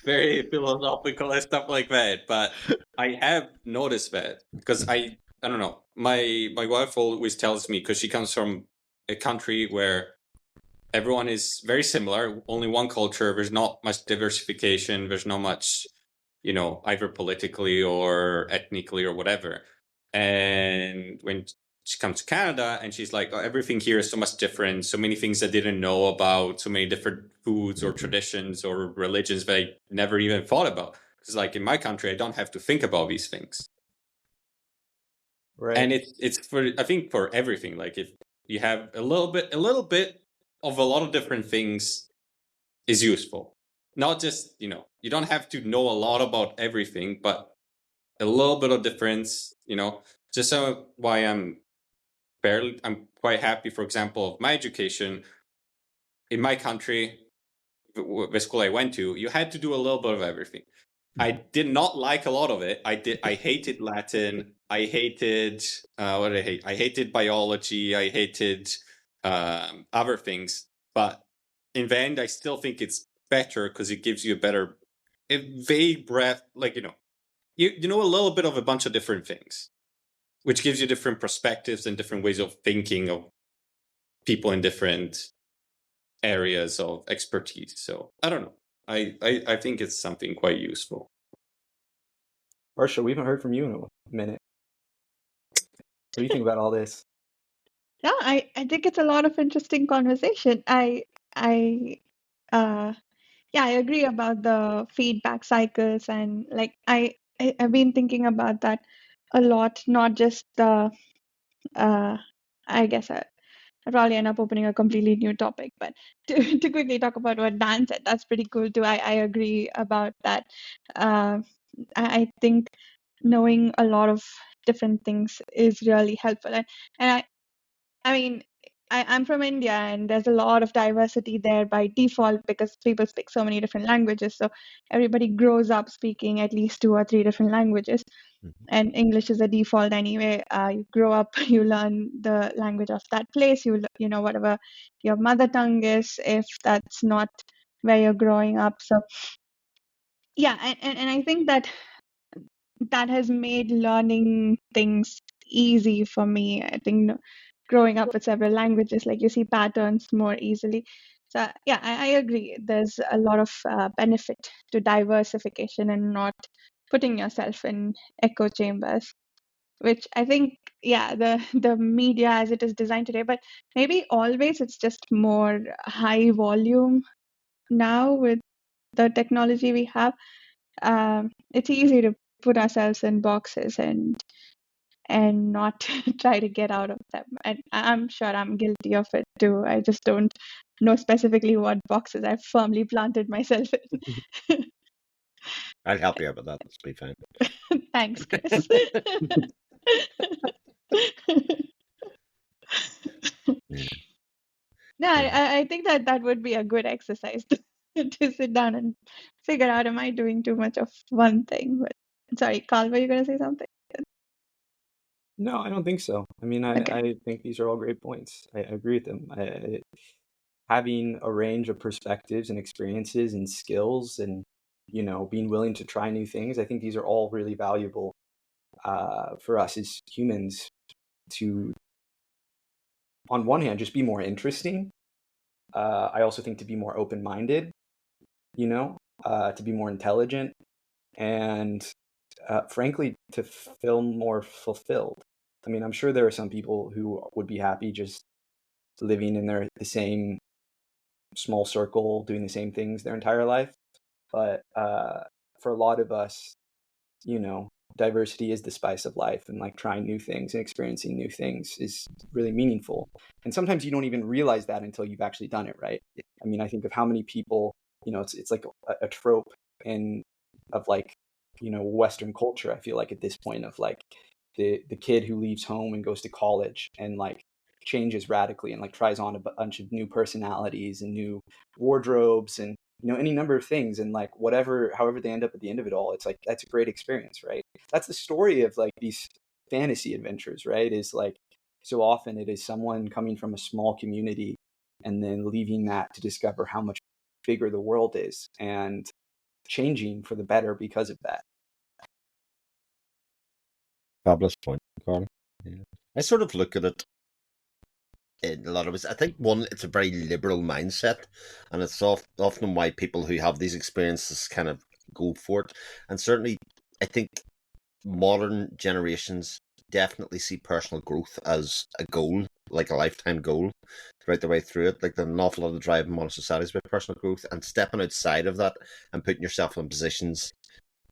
very philosophical and stuff like that, but I have noticed that because I don't know, my wife always tells me, because she comes from a country where everyone is very similar, only one culture, there's not much diversification, there's not much, either politically or ethnically or whatever. And when she comes to Canada and she's like, oh, everything here is so much different, so many things I didn't know about, so many different foods or traditions or religions that I never even thought about. Because like in my country, I don't have to think about these things. Right. And it's for, I think, for everything. Like if you have a little bit of a lot of different things is useful. Not just, you don't have to know a lot about everything, but a little bit of difference, just why I'm quite happy, for example, of my education. In my country, the school I went to, you had to do a little bit of everything. I did not like a lot of it. I hated Latin. I hated what did I hate? I hated biology. I hated other things. But in the end, I still think it's better because it gives you a vague breadth, like you know a little bit of a bunch of different things, which gives you different perspectives and different ways of thinking of people in different areas of expertise. So I don't know. I think it's something quite useful. Varsha, we haven't heard from you in a minute. What do you think about all this? Yeah, I think it's a lot of interesting conversation. I agree about the feedback cycles, and like I've been thinking about that a lot, not just the I guess I'll probably end up opening a completely new topic, but to quickly talk about what Dan said, that's pretty cool too. I agree about that. Uh, I think knowing a lot of different things is really helpful, and I mean, I'm from India, and there's a lot of diversity there by default because people speak so many different languages. So everybody grows up speaking at least 2 or 3 different languages, and English is a default anyway. You grow up, you learn the language of that place. You know whatever your mother tongue is, if that's not where you're growing up. So yeah, and I think that has made learning things easy for me. I think growing up with several languages, like you see patterns more easily. So yeah, I agree. There's a lot of benefit to diversification and not putting yourself in echo chambers, which I think, yeah, the media as it is designed today, but maybe always it's just more high volume now with the technology we have. It's easy to put ourselves in boxes and not try to get out of them. And I'm sure I'm guilty of it too. I just don't know specifically what boxes I've firmly planted myself in. I'll help you out with that. Let's be fine. Thanks, Chris. No, I think that would be a good exercise to sit down and figure out, am I doing too much of one thing? But sorry, Carl, were you going to say something? No, I don't think so. I mean, Okay. I think these are all great points. I agree with them. Having a range of perspectives and experiences and skills and, being willing to try new things, I think these are all really valuable for us as humans to, on one hand, just be more interesting. I also think to be more open-minded, to be more intelligent, and frankly, to feel more fulfilled. I mean, I'm sure there are some people who would be happy just living in the same small circle, doing the same things their entire life. But for a lot of us, diversity is the spice of life, and like trying new things and experiencing new things is really meaningful. And sometimes you don't even realize that until you've actually done it, right? I mean, I think of how many people, it's like a trope of like, Western culture, I feel like at this point, of like the kid who leaves home and goes to college and like changes radically and like tries on a bunch of new personalities and new wardrobes and any number of things, and like however they end up at the end of it all, it's like that's a great experience, right? That's the story of like these fantasy adventures, right? Is like so often it is someone coming from a small community and then leaving that to discover how much bigger the world is and changing for the better because of that. Fabulous point, Carl. Yeah. I sort of look at it in a lot of ways. I think, one, it's a very liberal mindset, and it's often why people who have these experiences kind of go for it. And certainly, I think modern generations definitely see personal growth as a goal, like a lifetime goal, right the way through it. Like, there's an awful lot of drive in modern societies about personal growth, and stepping outside of that and putting yourself in positions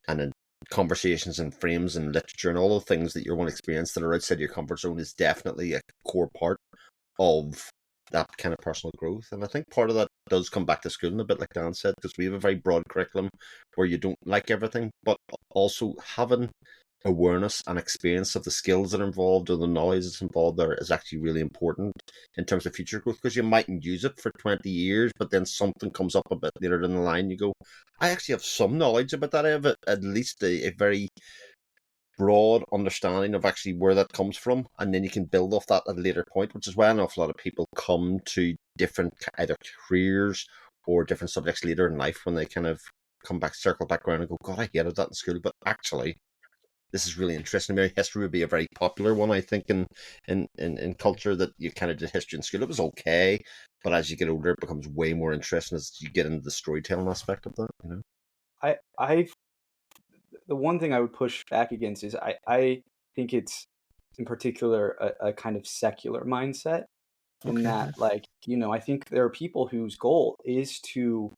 and in conversations and frames and literature and all the things that you want to experience that are outside your comfort zone is definitely a core part of that kind of personal growth. And I think part of that does come back to schooling a bit, like Dan said, because we have a very broad curriculum where you don't like everything, but also having awareness and experience of the skills that are involved or the knowledge that's involved there is actually really important in terms of future growth, because you mightn't use it for 20 years, but then something comes up a bit later down the line, you go, I actually have some knowledge about that. I have at least a very broad understanding of actually where that comes from, and then you can build off that at a later point, which is why an awful lot of people come to different either careers or different subjects later in life when they kind of circle back around and go, God, I hated that in school, but actually this is really interesting. Maybe history would be a very popular one, I think, in culture, that you kind of did history in school. It was okay, but as you get older, it becomes way more interesting as you get into the storytelling aspect of that. The one thing I would push back against is I think it's in particular a kind of secular mindset, in that, like, I think there are people whose goal is to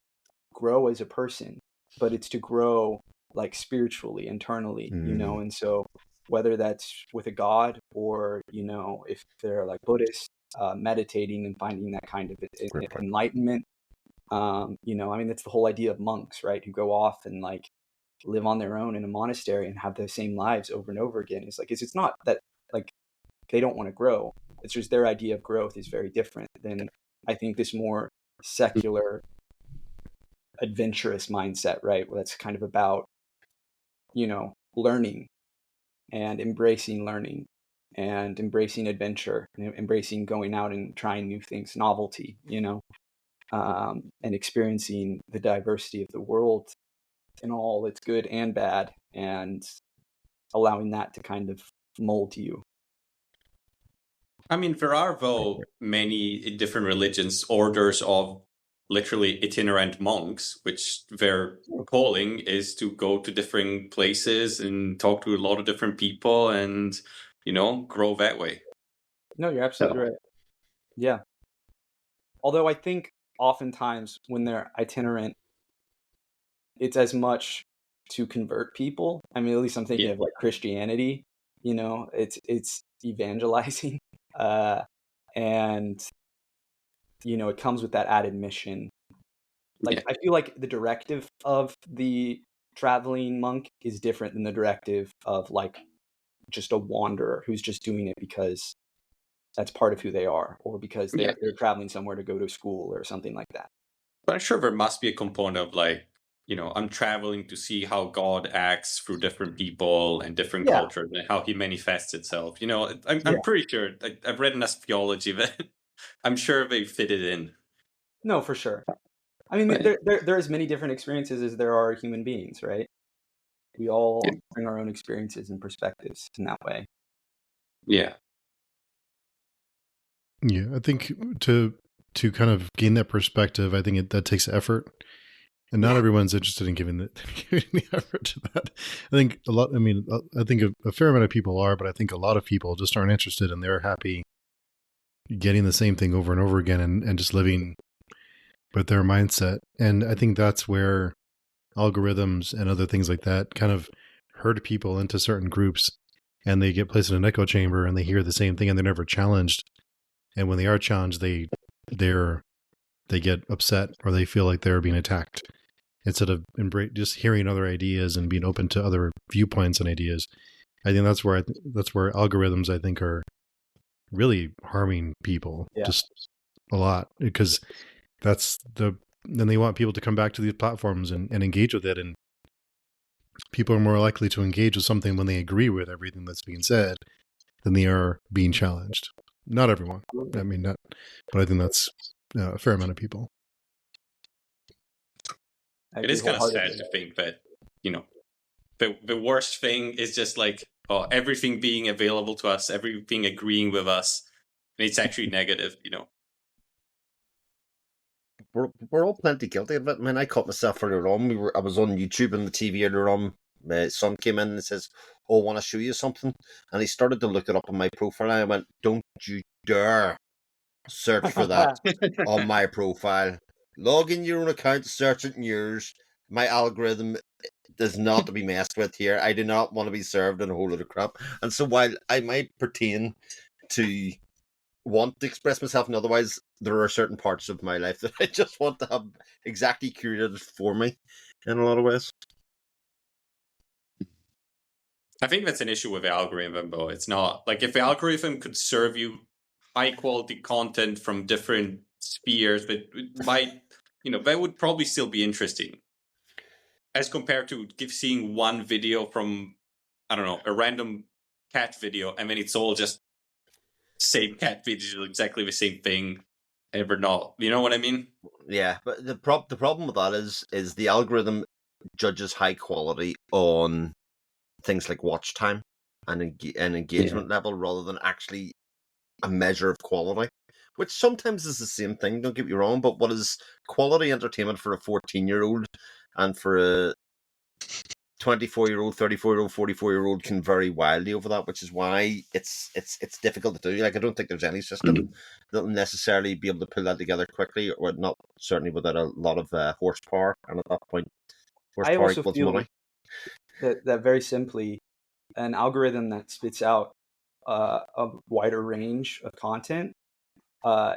grow as a person, but it's to grow like spiritually, internally, and so whether that's with a god or, if they're like Buddhist, meditating and finding that kind of enlightenment, I mean, that's the whole idea of monks, right, who go off and like live on their own in a monastery and have the same lives over and over again. It's not that like they don't want to grow, it's just their idea of growth is very different than, I think, this more secular adventurous mindset, right? Well, that's kind of about, learning and embracing learning and embracing adventure and embracing going out and trying new things, novelty, and experiencing the diversity of the world in all its good and bad, and allowing that to kind of mold you. I mean, there are, though, many different religions, orders of literally itinerant monks, which their calling is to go to different places and talk to a lot of different people and, grow that way. No, you're absolutely right. Yeah. Although I think oftentimes when they're itinerant, it's as much to convert people. I mean, at least I'm thinking of like Christianity, it's evangelizing. And it comes with that added mission. Like, I feel like the directive of the traveling monk is different than the directive of like just a wanderer who's just doing it because that's part of who they are, or because they're traveling somewhere to go to school or something like that. But I'm sure there must be a component of like, I'm traveling to see how God acts through different people and different cultures and how he manifests itself. I'm pretty sure, I've read enough theology that I'm sure they fit it in. No, for sure. I mean, there are as many different experiences as there are human beings, right? We all bring our own experiences and perspectives in that way. Yeah. Yeah, I think to kind of gain that perspective, I think that takes effort. And not everyone's interested in giving the effort to that. I think a fair amount of people are, but I think a lot of people just aren't interested, and they're happy getting the same thing over and over again and just living with their mindset. And I think that's where algorithms and other things like that kind of herd people into certain groups, and they get placed in an echo chamber, and they hear the same thing, and they're never challenged. And when they are challenged, they get upset, or they feel like they're being attacked. Instead of just hearing other ideas and being open to other viewpoints and ideas, I think that's where algorithms, I think, are really harming people just a lot, because then they want people to come back to these platforms and engage with it, and people are more likely to engage with something when they agree with everything that's being said than they are being challenged. Not everyone, I mean, but I think that's a fair amount of people. It is kind of sad to think that, you know, the worst thing is just like, everything being available to us, everything agreeing with us, and it's actually negative, you know. We're all plenty guilty of it. I mean, I caught myself earlier on. I was on YouTube and the TV earlier on. My son came in and says, "Oh, I want to show you something," and he started to look it up on my profile. And I went, "Don't you dare search for that on my profile. Log in your own account, search it in yours. My algorithm is not to be messed with here. I do not want to be served in a whole lot of crap." And so while I might pertain to want to express myself, and otherwise there are certain parts of my life that I just want to have exactly curated for me in a lot of ways. I think that's an issue with the algorithm, though. It's not like, if the algorithm could serve you high quality content from different spheres, that might, you know, that would probably still be interesting, as compared to seeing one video from, I don't know, a random cat video, and then it's all just same cat video, exactly the same thing, ever not. You know what I mean? Yeah, but the problem with that is the algorithm judges high quality on things like watch time and engagement level, rather than actually a measure of quality, which sometimes is the same thing, don't get me wrong, but what is quality entertainment for a 14-year-old and for a 24-year-old, 34-year-old, 44-year-old can vary wildly over that, which is why it's difficult to do. Like, I don't think there's any system that'll necessarily be able to pull that together quickly, or not certainly without a lot of horsepower. And at that point, horsepower I also equals feel money. that very simply, an algorithm that spits out a wider range of content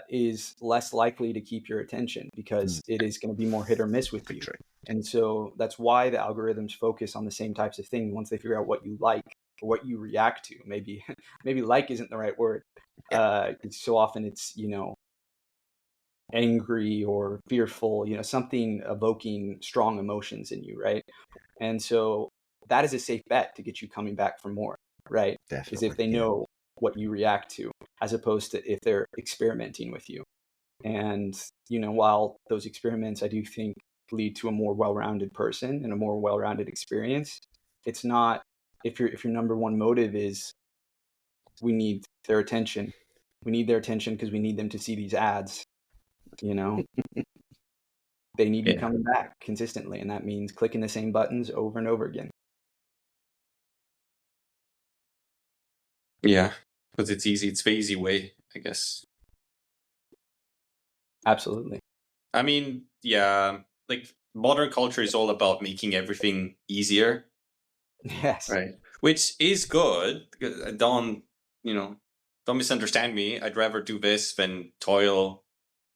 is less likely to keep your attention, because it is going to be more hit or miss with you. And so that's why the algorithms focus on the same types of things. Once they figure out what you like or what you react to, maybe like isn't the right word. So often it's, you know, angry or fearful, you know, something evoking strong emotions in you, right? And so that is a safe bet to get you coming back for more, right? Definitely, is if they know what you react to, as opposed to if they're experimenting with you. And, you know, while those experiments, I do think, lead to a more well-rounded person and a more well-rounded experience, it's not, if your number one motive is, we need their attention because we need them to see these ads, you know. They need you coming back consistently, and that means clicking the same buttons over and over again. Yeah, because it's easy. It's the easy way, I guess. Absolutely. I mean, yeah, like, modern culture is all about making everything easier. Yes. Right. Which is good. Don't misunderstand me. I'd rather do this than toil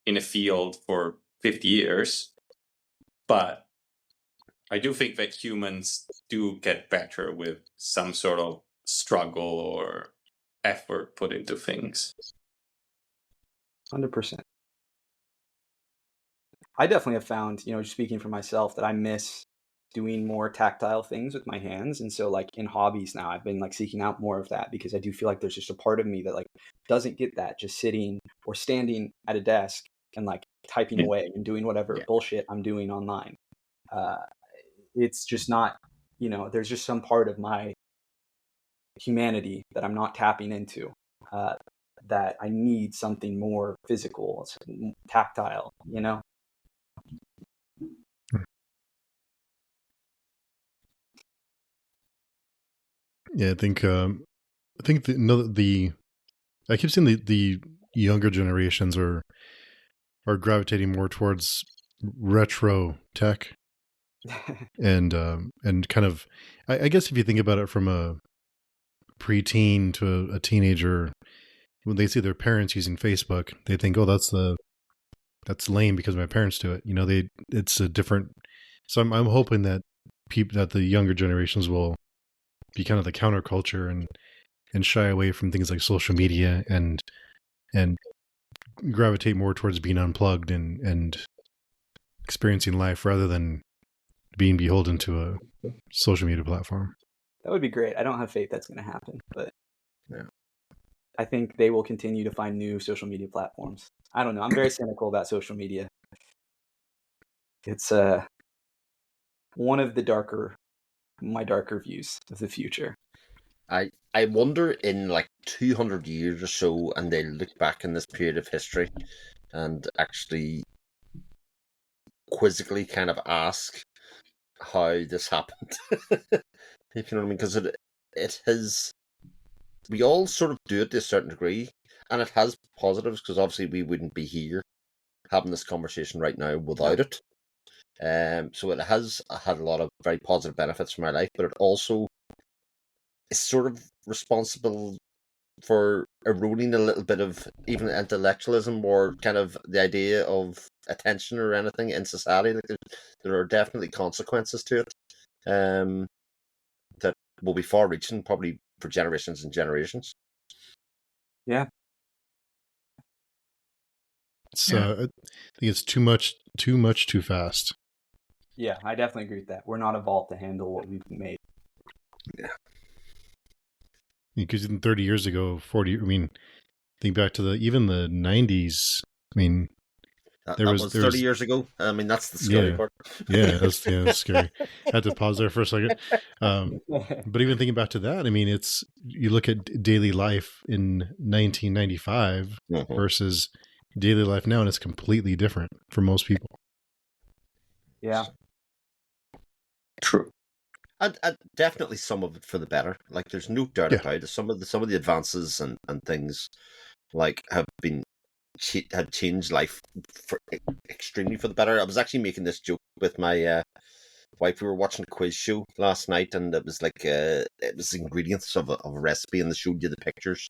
in a field for 50 years. But I do think that humans do get better with some sort of struggle or effort put into things. 100%. I definitely have found, you know, speaking for myself, that I miss doing more tactile things with my hands. And so, like, in hobbies now, I've been like seeking out more of that, because I do feel like there's just a part of me that like doesn't get that, just sitting or standing at a desk and like typing away and doing whatever bullshit I'm doing online. It's just not, you know, there's just some part of my humanity that I'm not tapping into, that I need something more physical, tactile, you know? Yeah, I think I keep seeing the younger generations are gravitating more towards retro tech, and kind of, I guess if you think about it from a preteen to a teenager, when they see their parents using Facebook, they think, oh, that's lame because my parents do it. It's a different. So I'm hoping that that the younger generations will be kind of the counterculture and shy away from things like social media and gravitate more towards being unplugged and experiencing life rather than being beholden to a social media platform. That would be great. I don't have faith that's going to happen, but Yeah. I think they will continue to find new social media platforms. I don't know. I'm very cynical about social media. It's one of my darker views of the future. I wonder in like 200 years or so, and they look back in this period of history and actually quizzically kind of ask how this happened. If you know what I mean, because it has. We all sort of do it to a certain degree, and it has positives because obviously we wouldn't be here having this conversation right now without it. So it has had a lot of very positive benefits for my life, but it also is sort of responsible for eroding a little bit of even intellectualism or kind of the idea of attention or anything in society. Like there are definitely consequences to it that will be far-reaching, probably for generations and generations. Yeah. It's I think it's too much, too fast. Yeah, I definitely agree with that. We're not evolved to handle what we've made. Yeah. Because even 30 years ago, 40, I mean, think back to even the 90s. I mean, That was 30 years ago. I mean, that's the scary part. That's scary. I had to pause there for a second. But even thinking back to that, I mean, you look at daily life in 1995 versus daily life now, and it's completely different for most people. Yeah. True. And definitely some of it for the better. Like, there's no doubt about it. Some of the advances and things like have changed life extremely for the better. I was actually making this joke with my wife. We were watching a quiz show last night, and it was like it was ingredients of a recipe, and they showed you the pictures,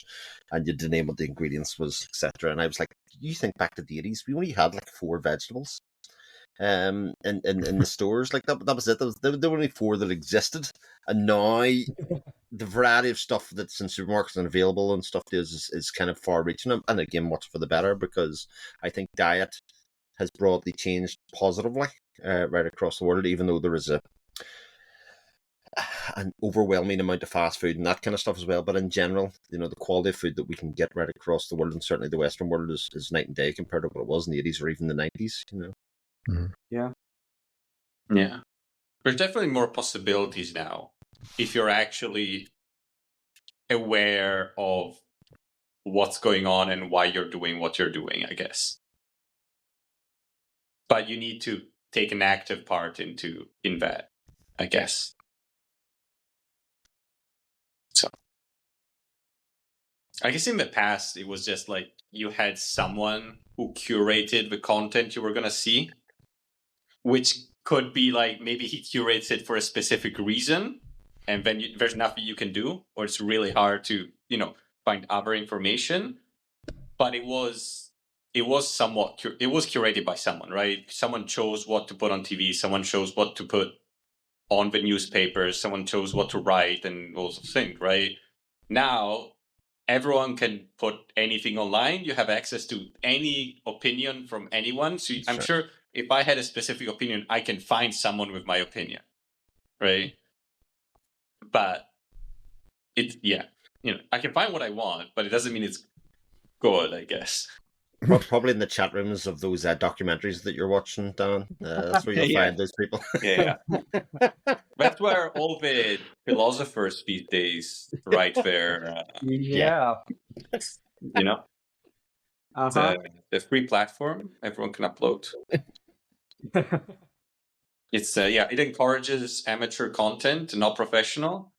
and you had to name what the ingredients was, etc. And I was like, you think back to the 80s, we only had like 4 vegetables. In the stores, like that was it. There were only 4 that existed, and now the variety of stuff that's in supermarkets and available and stuff is kind of far-reaching, and again, much for the better, because I think diet has broadly changed positively right across the world, even though there is an overwhelming amount of fast food and that kind of stuff as well. But in general, the quality of food that we can get right across the world, and certainly the Western world, is night and day compared to what it was in the 80s or even the 90s. Yeah. Yeah. There's definitely more possibilities now if you're actually aware of what's going on and why you're doing what you're doing, I guess. But you need to take an active part in that, I guess. So I guess in the past, it was just like you had someone who curated the content you were going to see, which could be like maybe he curates it for a specific reason, and then there's nothing you can do, or it's really hard to, find other information. But it was curated by someone, right? Someone chose what to put on TV, someone chose what to put on the newspapers, someone chose what to write and all those things, right? Now, everyone can put anything online. You have access to any opinion from anyone. So I'm sure if I had a specific opinion, I can find someone with my opinion, right? But I can find what I want, but it doesn't mean it's good, I guess. Probably in the chat rooms of those documentaries that you're watching, Dan. That's where you'll find those people. Yeah. That's where all the philosophers these days write their... yeah. The free platform, everyone can upload. It's it encourages amateur content, not professional.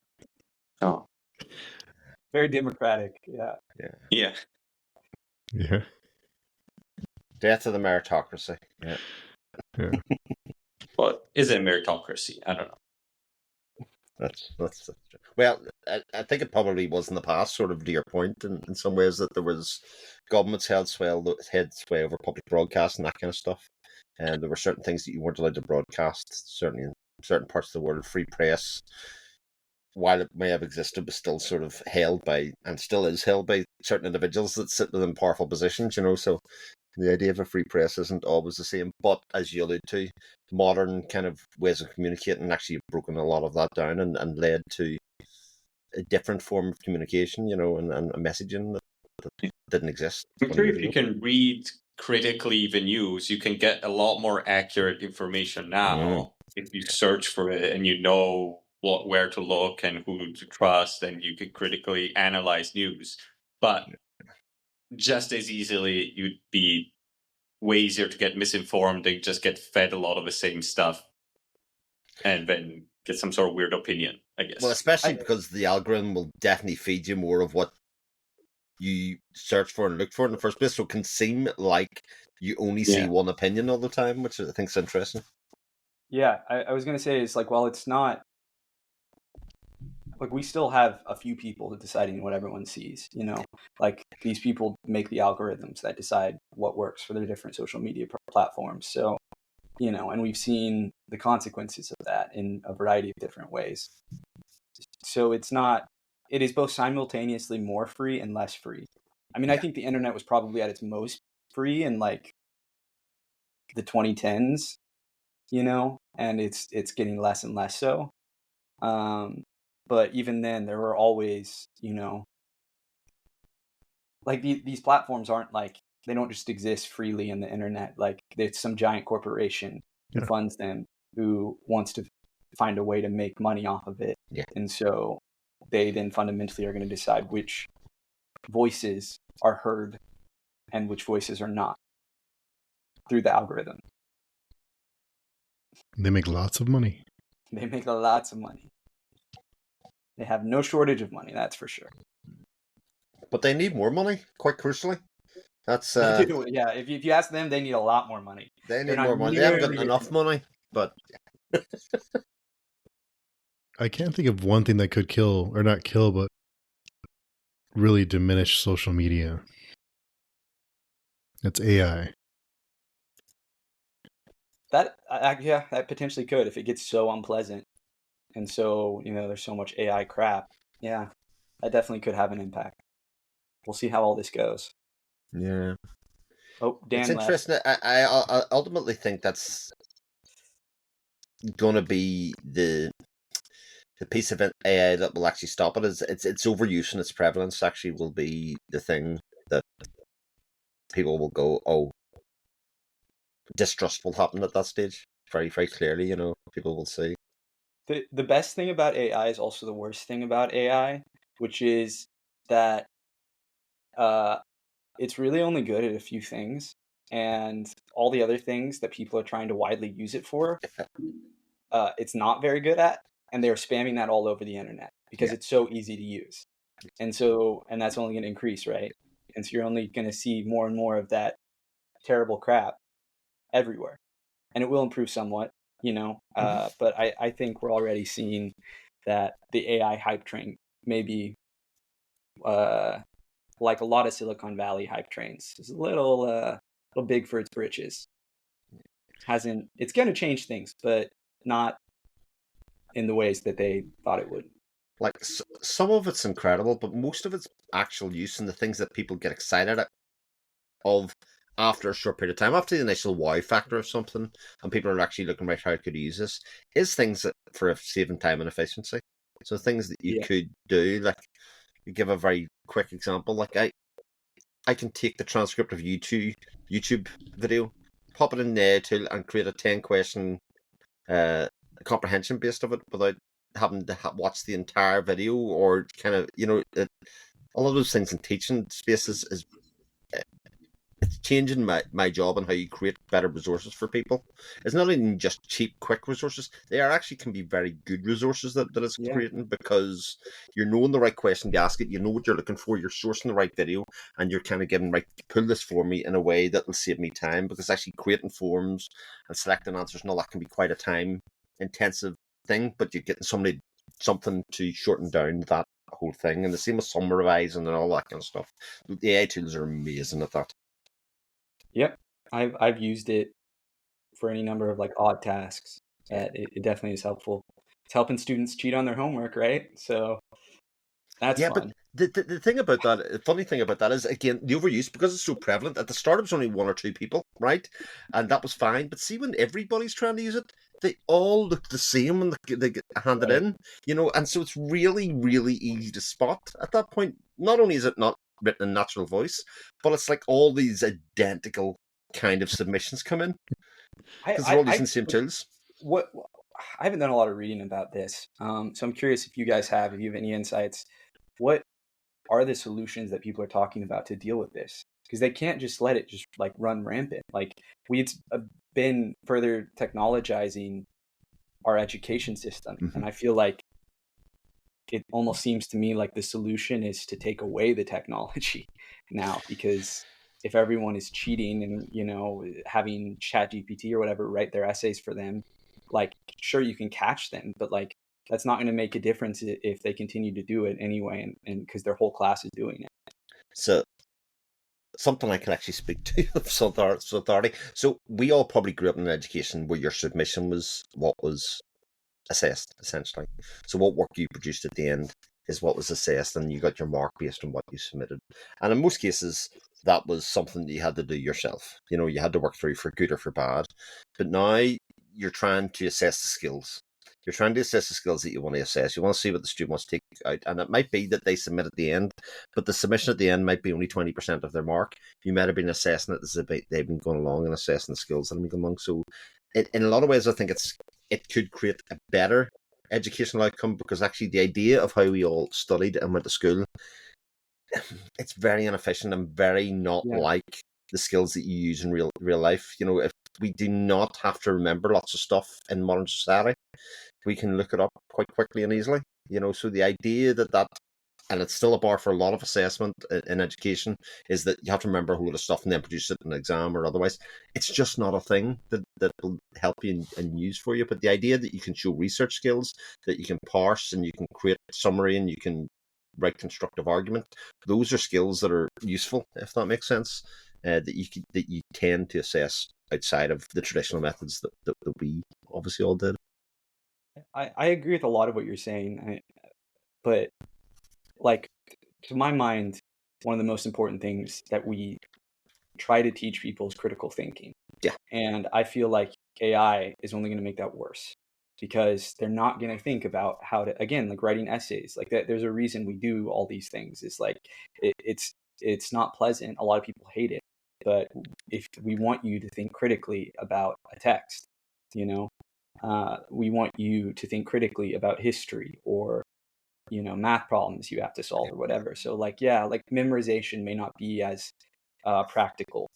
Oh, very democratic. Yeah. Death of the meritocracy. Yeah. But is it a meritocracy? I don't know. That's well, I think it probably was in the past, sort of to your point, in some ways, that there was governments had sway over public broadcast and that kind of stuff, and there were certain things that you weren't allowed to broadcast. Certainly in certain parts of the world, free press, while it may have existed, was still sort of held by, and still is held by, certain individuals that sit within powerful positions. So the idea of a free press isn't always the same. But as you allude to, modern kind of ways of communicating actually have broken a lot of that down and led to a different form of communication, and messaging that didn't exist I'm 20 sure years if you ago. can read critically the news, you can get a lot more accurate information now if you search for it and you know where to look and who to trust, and you can critically analyze news. But just as easily, you'd be way easier to get misinformed and just get fed a lot of the same stuff and then get some sort of weird opinion, I guess. Well, especially because the algorithm will definitely feed you more of what you search for and look for in the first place, so it can seem like you only see one opinion all the time, which I think is interesting. Yeah, I was going to say, it's like, while it's not, like, we still have a few people deciding what everyone sees, like, these people make the algorithms that decide what works for their different social media platforms. So, and we've seen the consequences of that in a variety of different ways. So it is both simultaneously more free and less free. I mean, I think the internet was probably at its most free in like the 2010s, and it's getting less and less so. But even then, there were always, like these platforms aren't like, they don't just exist freely in the internet. Like, there's some giant corporation who funds them, who wants to find a way to make money off of it. Yeah. And so they then fundamentally are going to decide which voices are heard and which voices are not through the algorithm. They make lots of money. They make lots of money. They have no shortage of money, that's for sure. But they need more money, quite crucially. That's yeah. If you ask them, they need a lot more money. They need more money. They haven't got enough money, but I can't think of one thing that could kill, or not kill, but really diminish social media. That's AI. That potentially could, if it gets so unpleasant, and so there's so much AI crap. Yeah, that definitely could have an impact. We'll see how all this goes. Yeah. Oh, Dan it's interesting. I ultimately think that's going to be the piece of AI that will actually stop it. Is its overuse and its prevalence actually will be the thing that people will go, oh, distrust will happen at that stage. Very, very clearly, people will see. The best thing about AI is also the worst thing about AI, which is that it's really only good at a few things, and all the other things that people are trying to widely use it for, it's not very good at, and they're spamming that all over the internet because it's so easy to use. And that's only going to increase, right? And so you're only going to see more and more of that terrible crap everywhere, and it will improve somewhat, but I think we're already seeing that the AI hype train maybe like a lot of Silicon Valley hype trains is a little big for its britches. It's going to change things, but not in the ways that they thought it would. Like, some of it's incredible, but most of its actual use and the things that people get excited of after a short period of time, after the initial wow factor of something, and people are actually looking right how I could use this, is things that for saving time and efficiency. So things that you could do, like, you give a very quick example, like I can take the transcript of YouTube video, pop it in the tool, and create a 10-question comprehension based of it without having to watch the entire video, or kind of, a lot of those things in teaching spaces is it's changing my job and how you create better resources for people. It's not even just cheap, quick resources. They are actually can be very good resources that it's Yeah. creating, because you're knowing the right question to ask it, you know what you're looking for, you're sourcing the right video, and you're kind of giving, right, pull this for me in a way that will save me time, because actually creating forms and selecting answers and all that can be quite a time intensive thing, but you're getting something to shorten down that whole thing. And the same with summarizing and all that kind of stuff. The AI tools are amazing at that. Yep. I've used it for any number of like odd tasks. It definitely is helpful. It's helping students cheat on their homework, right? So that's Yeah, fun. but the thing about that, the funny thing about that is, again, the overuse, because it's so prevalent. At the start, it was only 1 or 2 people, right? And that was fine. But see, when everybody's trying to use it, they all look the same when they get handed Right. in, and so it's really, really easy to spot at that point. Not only is it not written in natural voice, but it's like all these identical kind of submissions come in, because they're all using the same tools. What I haven't done a lot of reading about this, so I'm curious if you guys have, if you have any insights. What are the solutions that people are talking about to deal with this? Because they can't just let it just like run rampant. Like we've been further technologizing our education system, Mhm. and I feel like it almost seems to me like the solution is to take away the technology now, because if everyone is cheating and having ChatGPT or whatever write their essays for them, like sure you can catch them, but like that's not going to make a difference if they continue to do it anyway, and because their whole class is doing it. So something I can actually speak to of some authority. So we all probably grew up in an education where your submission was what was assessed, essentially. So what work you produced at the end is what was assessed, and you got your mark based on what you submitted. And in most cases, that was something that you had to do yourself. You had to work through for good or for bad. But now you're trying to assess the skills. You're trying to assess the skills that you want to assess. You want to see what the student wants to take out. And it might be that they submit at the end, but the submission at the end might be only 20% of their mark. You might have been assessing it as they've been going along and assessing the skills that have been going along. So in a lot of ways, I think it could create a better educational outcome, because actually the idea of how we all studied and went to school, it's very inefficient and very not Yeah. like the skills that you use in real life. If we do not have to remember lots of stuff in modern society, we can look it up quite quickly and easily. So the idea that and it's still a bar for a lot of assessment in education, is that you have to remember a whole lot of stuff and then produce it in an exam or otherwise. It's just not a thing that will help you and use for you. But the idea that you can show research skills, that you can parse and you can create summary and you can write constructive argument, those are skills that are useful, if that makes sense, that you tend to assess outside of the traditional methods that we obviously all did. I agree with a lot of what you're saying, but like to my mind, one of the most important things that we try to teach people is critical thinking. Yeah. And I feel like AI is only going to make that worse, because they're not going to think about how to, again, like writing essays like that. There's a reason we do all these things. It's like it's not pleasant. A lot of people hate it, but if we want you to think critically about a text, we want you to think critically about history or math problems you have to solve or whatever. So like memorization may not be as practical,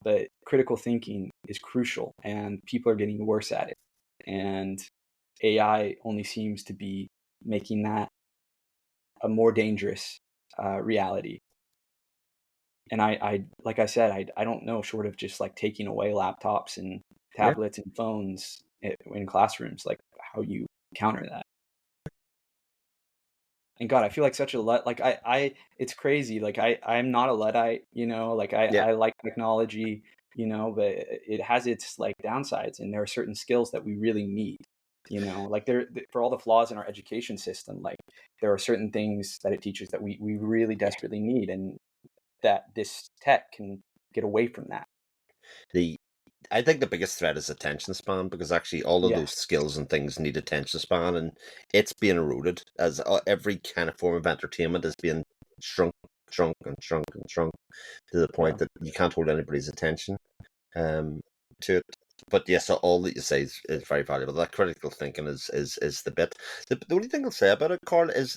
but critical thinking is crucial, and people are getting worse at it, and AI only seems to be making that a more dangerous reality. And I like I said, I don't know, short of just like taking away laptops and tablets and phones in classrooms, like how you counter that. And God, I feel like such a like it's crazy. Like I'm not a Luddite, like I like technology, but it has its like downsides, and there are certain skills that we really need, like for all the flaws in our education system, like there are certain things that it teaches that we really desperately need, and that this tech can get away from that. I think the biggest threat is attention span, because actually all of Yeah. those skills and things need attention span, and it's being eroded as every kind of form of entertainment is being shrunk and shrunk to the point that you can't hold anybody's attention to it. But yes, all that you say is very valuable. That critical thinking is the bit. The only thing I'll say about it, Carl, is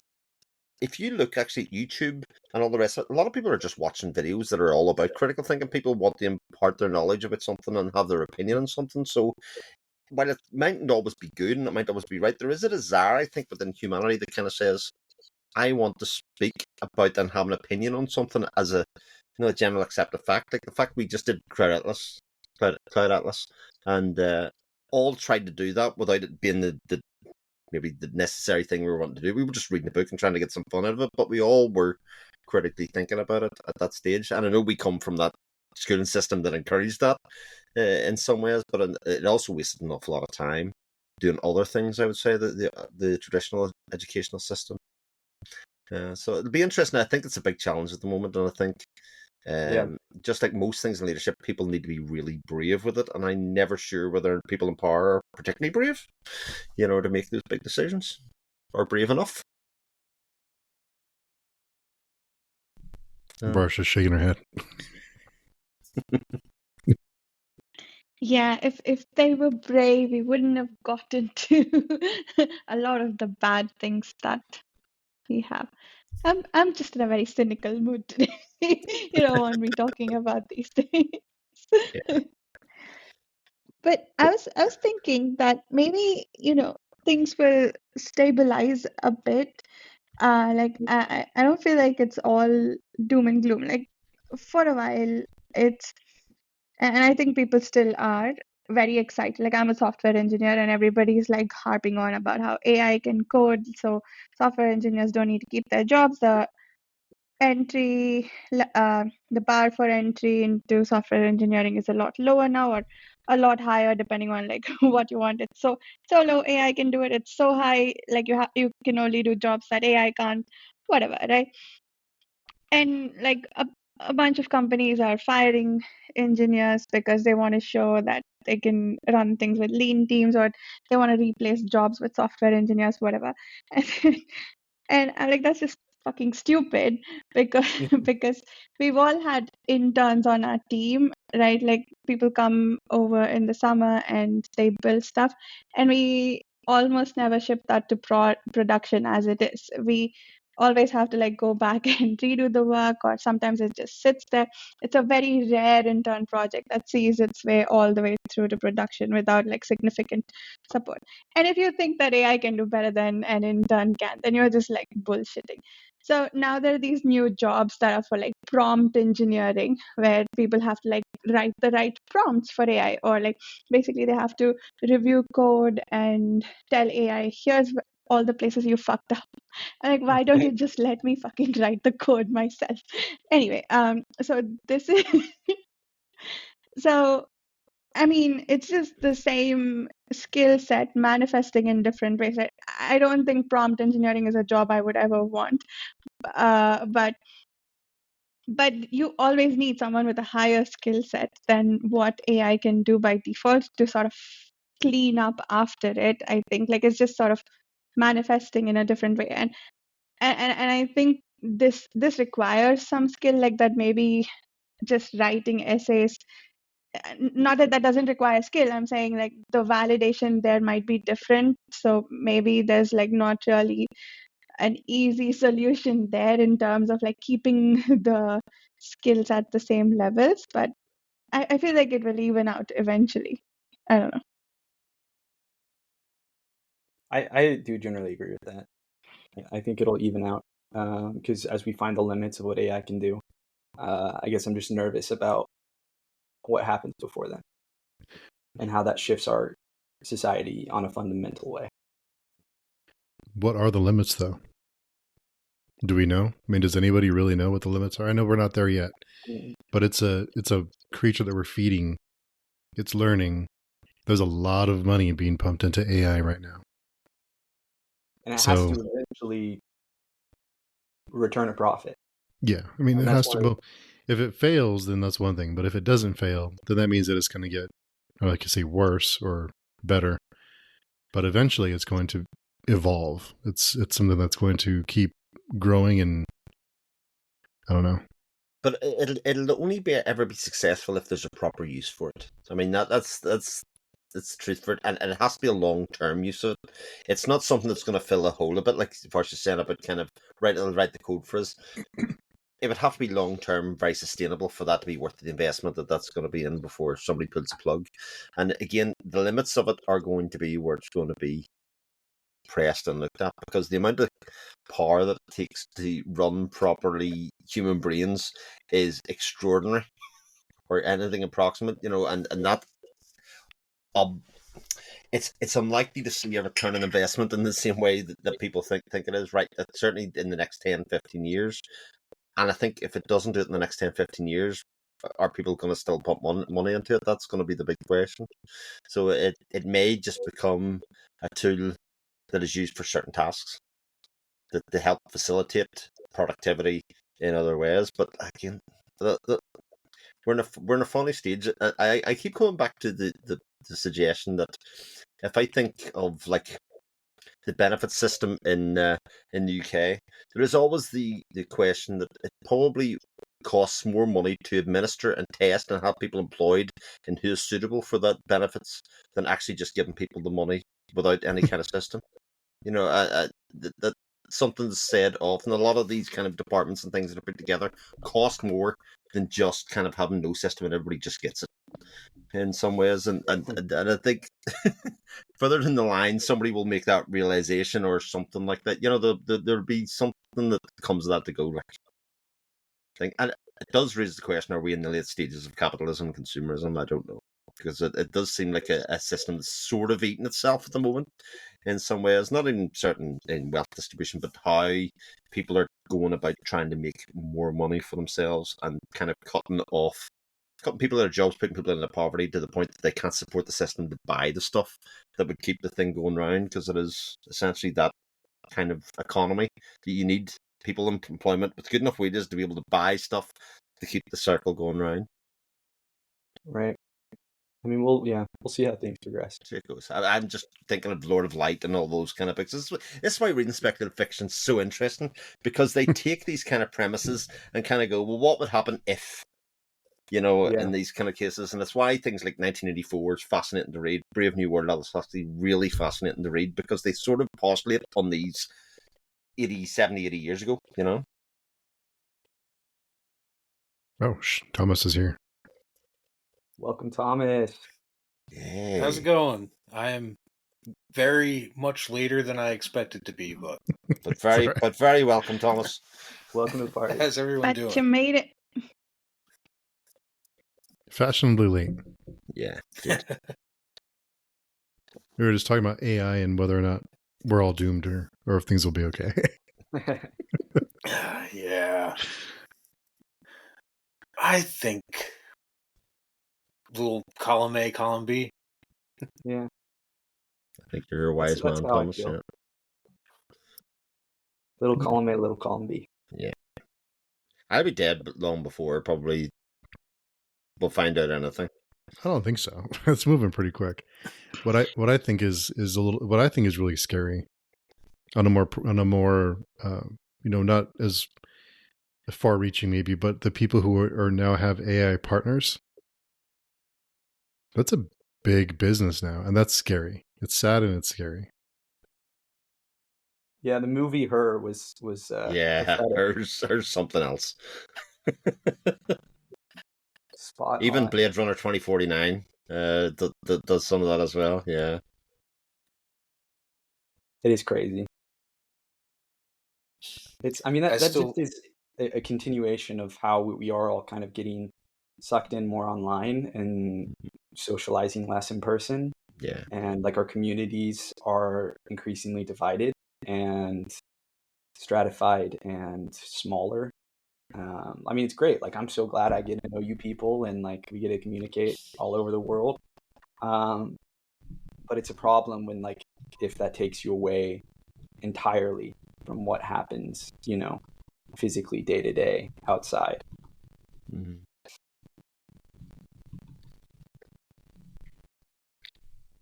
if you look actually at YouTube and all the rest of it, a lot of people are just watching videos that are all about critical thinking. People want to impart their knowledge about something and have their opinion on something. So while it mightn't always be good and it might always be right, there is a desire, I think, within humanity that kind of says, I want to speak about and have an opinion on something as a a general accepted fact. Like the fact we just did Cloud Atlas, and all tried to do that without it being the maybe the necessary thing we were wanting to do. We were just reading the book and trying to get some fun out of it, but we all were critically thinking about it at that stage. And I know we come from that schooling system that encouraged that in some ways, but it also wasted an awful lot of time doing other things, I would say, the traditional educational system. So it'll be interesting. I think it's a big challenge at the moment, and I think just like most things in leadership, people need to be really brave with it, and I'm never sure whether people in power are particularly brave, to make those big decisions, or brave enough. Barsha's shaking her head. Yeah, if they were brave, we wouldn't have gotten to a lot of the bad things that we have. I'm just in a very cynical mood today. You don't want me talking about these things. Yeah. But I was thinking that maybe, things will stabilize a bit. Like I don't feel like it's all doom and gloom. Like for a while, it's and I think people still are very excited. Like I'm a software engineer, and everybody's like harping on about how AI can code, so software engineers don't need to keep their jobs. The bar for entry into software engineering is a lot lower now, or a lot higher depending on like what you want. It's so low, AI can do it. It's so high, like you can only do jobs that AI can't, whatever, right? And like a bunch of companies are firing engineers because they want to show that they can run things with lean teams, or they want to replace jobs with software engineers, whatever. And I'm like, that's just fucking stupid because because we've all had interns on our team, right? Like people come over in the summer and they build stuff, and we almost never ship that to production as it is. We always have to like go back and redo the work, or sometimes it just sits there. It's a very rare intern project that sees its way all the way through to production without like significant support. And if you think that AI can do better than an intern can, then you're just like bullshitting. So now there are these new jobs that are for like prompt engineering, where people have to like write the right prompts for AI, or like basically they have to review code and tell AI, here's all the places you fucked up. I'm like, why don't you just let me fucking write the code myself? Anyway, so this is so I mean, it's just the same skill set manifesting in different ways. I don't think prompt engineering is a job I would ever want, but you always need someone with a higher skill set than what AI can do by default to sort of clean up after it. I think like it's just sort of manifesting in a different way, and I think this requires some skill like that. Maybe just writing essays, not that doesn't require skill. I'm saying like the validation there might be different, so maybe there's like not really an easy solution there in terms of like keeping the skills at the same levels, but I feel like it will even out eventually. I don't know. I do generally agree with that. I think it'll even out because as we find the limits of what AI can do, I guess I'm just nervous about what happens before then and how that shifts our society on a fundamental way. What are the limits, though? Do we know? I mean, does anybody really know what the limits are? I know we're not there yet, but it's a creature that we're feeding. It's learning. There's a lot of money being pumped into AI right now. And it has to eventually return a profit. Yeah, I mean, it has to. If it fails, then that's one thing. But if it doesn't fail, then that means that it's going to get, like you say, worse or better. But eventually, it's going to evolve. It's something that's going to keep growing, and I don't know. But it'll only ever be successful if there's a proper use for it. I mean, that's it's the truth for it, and it has to be a long-term use of it. It's not something that's going to fill a hole a bit, like Varsha said about kind of it'll write the code for us. It would have to be long-term, very sustainable for that to be worth the investment that's going to be in before somebody pulls the plug. And again, the limits of it are going to be where it's going to be pressed and looked at, because the amount of power that it takes to run properly human brains is extraordinary, or anything approximate, and that it's unlikely to see a return on investment in the same way that people think it is, right? Certainly in the next 10, 15 years. And I think if it doesn't do it in the next 10, 15 years, are people going to still put money into it? That's going to be the big question. So it may just become a tool that is used for certain tasks that to help facilitate productivity in other ways. But again, we're in a funny stage. I keep coming back to the suggestion that if I think of like the benefit system in the UK, there is always the question that it probably costs more money to administer and test and have people employed and who is suitable for that benefits than actually just giving people the money without any kind of system. That something's said often. A lot of these kind of departments and things that are put together cost more than just kind of having no system and everybody just gets it in some ways. And I think further down the line, somebody will make that realization or something like that. There'll be something that comes of that to go like thing. And it does raise the question, are we in the late stages of capitalism and consumerism? I don't know. Because it does seem like a system that's sort of eating itself at the moment in some ways, not in certain in wealth distribution, but how people are going about trying to make more money for themselves and kind of cutting people out of jobs, putting people into poverty to the point that they can't support the system to buy the stuff that would keep the thing going round, because it is essentially that kind of economy that you need people in employment with good enough wages to be able to buy stuff to keep the circle going round. Right. I mean, we'll see how things progress. Here it goes. I'm just thinking of Lord of Light and all those kind of books. This is why reading speculative fiction is so interesting, because they take these kind of premises and kind of go, well, what would happen if, in these kind of cases? And that's why things like 1984 is fascinating to read. Brave New World is actually really fascinating to read, because they sort of postulate on these 70, 80 years ago, Oh, Thomas is here. Welcome, Thomas. Yay. How's it going? I am very much later than I expected to be, but very welcome, Thomas. Welcome to the party. how's everyone But doing? you made it. Fashionably late. Yeah. Good. We were just talking about AI and whether or not we're all doomed or if things will be okay. Yeah. I think little column A, column B. Yeah. I think you're a wise That's man, how I Thomas. feel. Yeah. Little column A, little column B. Yeah. I'll be dead long before probably we'll find out anything. I don't think so. It's moving pretty quick. What I think is really scary on a more not as far reaching maybe, but the people who are now have AI partners. That's a big business now, and that's scary. It's sad and it's scary. Yeah, the movie Her was Her's something else. Spot Even on. Blade Runner 2049 does some of that as well. Yeah. It is crazy. That still- just is a continuation of how we are all kind of getting sucked in more online and socializing less in person. Yeah. And like our communities are increasingly divided and stratified and smaller. It's great. Like, I'm so glad I get to know you people and like we get to communicate all over the world. But it's a problem when like if that takes you away entirely from what happens, physically day to day outside. Mm-hmm.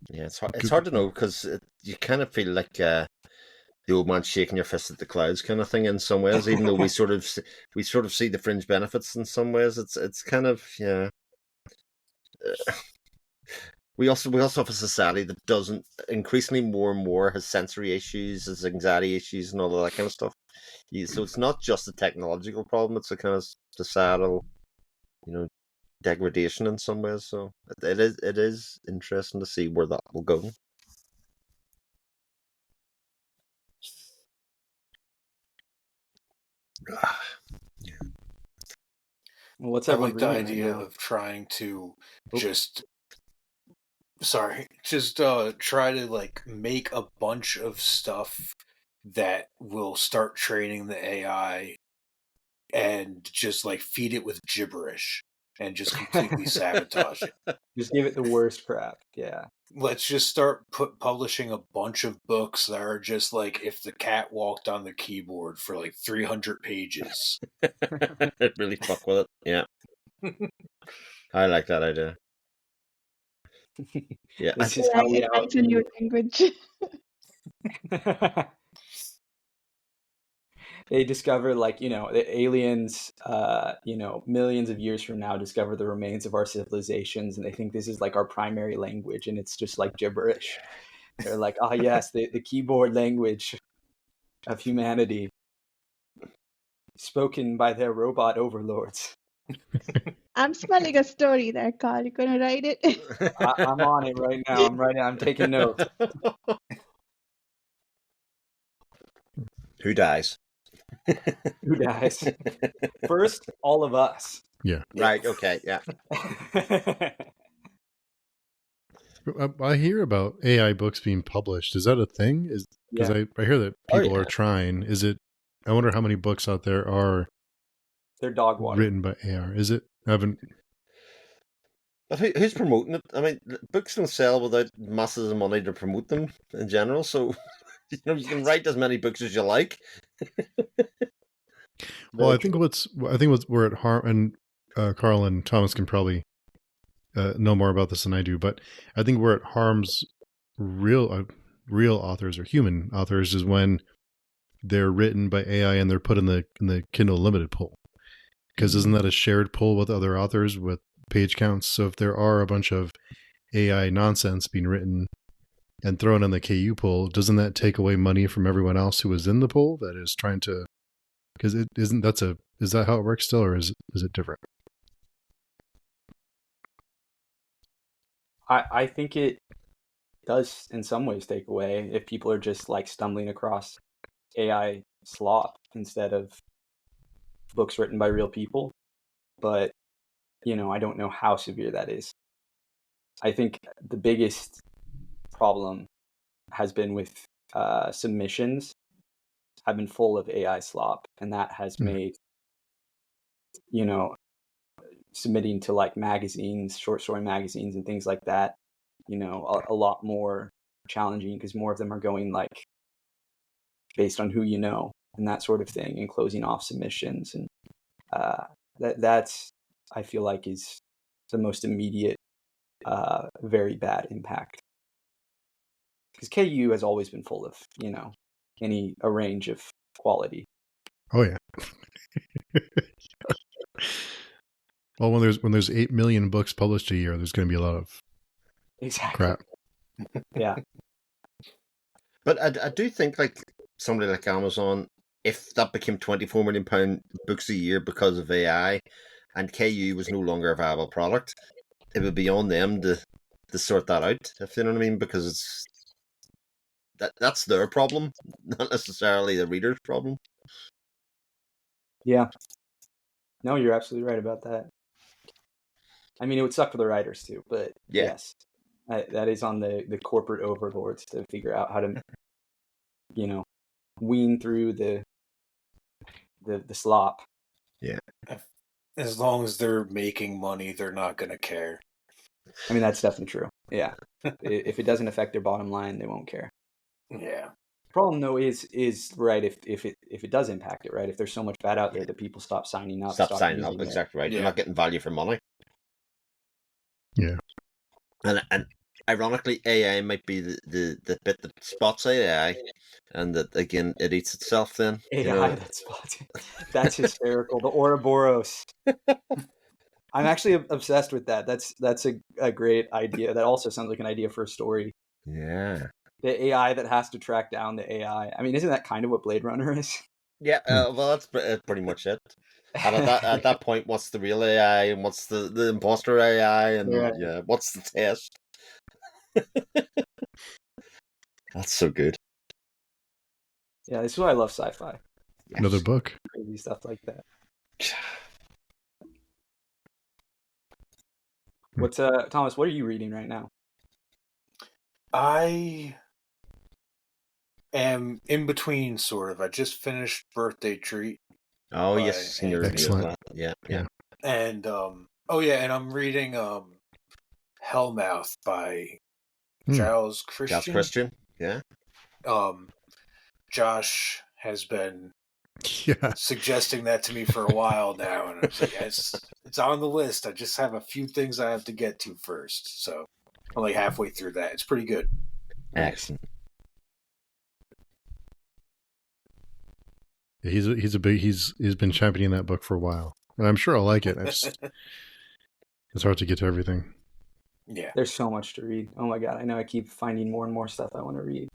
Yeah, it's hard to know, because you kind of feel like the old man shaking your fist at the clouds kind of thing in some ways, even though we sort of see the fringe benefits in some ways. It's kind of, yeah. We also have a society that doesn't increasingly more and more has sensory issues, has anxiety issues, and all of that kind of stuff. So it's not just a technological problem; it's a kind of societal, degradation in some ways. So it is interesting to see where that will go. Well, what's I everyone like the reading right idea now? of trying to Oh. just try to like make a bunch of stuff that will start training the AI and just like feed it with gibberish and just completely sabotage it. Just give it the worst crap. Yeah. Let's just start publishing a bunch of books that are just like if the cat walked on the keyboard for like 300 pages. It really fuck with it. Yeah, I like that idea. Yeah, This is how we Invents a new language. They discover, like, the aliens, millions of years from now discover the remains of our civilizations, and they think this is like our primary language, and it's just like gibberish. They're like, ah, yes, the keyboard language of humanity, spoken by their robot overlords. I'm smelling a story there, Carl. You gonna write it? I'm on it right now. I'm taking notes. Who dies? Who dies? First, all of us. Yeah. Right. Okay. Yeah. I hear about AI books being published. Is that a thing? Because Yeah. I hear that Oh, people yeah. are trying. Is it? I wonder how many books out there are They're dog water. written by AI. Is it? I haven't. But who's promoting it? I mean, books don't sell without masses of money to promote them in general. So, you can write as many books as you like. Well, I think we're at harm, and Carl and Thomas can probably know more about this than I do. But I think where it harms real authors or human authors is when they're written by AI and they're put in the Kindle Limited pool. Because isn't that a shared pool with other authors with page counts? So if there are a bunch of AI nonsense being written and thrown in the KU pool, doesn't that take away money from everyone else who is in the pool that is trying to? Because is that how it works still, or is it different? I think it does in some ways take away if people are just like stumbling across AI slop instead of books written by real people. But, I don't know how severe that is. I think the biggest problem has been with submissions have been full of AI slop, and that has made, submitting to like magazines, short story magazines and things like that, a lot more challenging because more of them are going like based on who you know and that sort of thing and closing off submissions. And that's, I feel like, is the most immediate, very bad impact. Because KU has always been full of, a range of quality. Oh yeah. Well, when there's 8 million books published a year, there's going to be a lot of crap. Yeah. But I do think like somebody like Amazon, if that became £24 million books a year because of AI, and KU was no longer a viable product, it would be on them to sort that out. If you know what I mean, because that's their problem, not necessarily the reader's problem. Yeah. No, you're absolutely right about that. I mean, it would suck for the writers too, but yes, that is on the corporate overlords to figure out how to, wean through the slop. Yeah. As long as they're making money, they're not going to care. I mean, that's definitely true. Yeah. If it doesn't affect their bottom line, they won't care. Yeah. Problem though is right if it does impact it, right? If there's so much bad out there that people stop signing up. Stop signing up, using it. exactly right. Yeah. You're not getting value for money. Yeah. And ironically, AI might be the bit that spots AI, and that again it eats itself. Then AI that spots it. That's hysterical. The Ouroboros. I'm actually obsessed with that. That's a great idea. That also sounds like an idea for a story. Yeah. The AI that has to track down the AI. I mean, isn't that kind of what Blade Runner is? Yeah, well, that's pretty much it. And at that point, what's the real AI and what's the imposter AI and Yeah. what's the test? That's so good. Yeah, this is why I love sci-fi. Yes. Another book. Crazy stuff like that. What's Thomas? What are you reading right now? I am in between, sort of. I just finished Birthday Treat. Oh yes, seen your review of Excellent. that. Yeah. And and I'm reading Hellmouth by Giles Christian. Giles Christian. Yeah. Josh has been Yeah. suggesting that to me for a while now, and I was like, it's on the list. I just have a few things I have to get to first, so I'm like halfway through that. It's pretty good. Excellent. He's been championing that book for a while, and I'm sure I'll like it. It's hard to get to everything. Yeah, there's so much to read. Oh my god, I know I keep finding more and more stuff I want to read.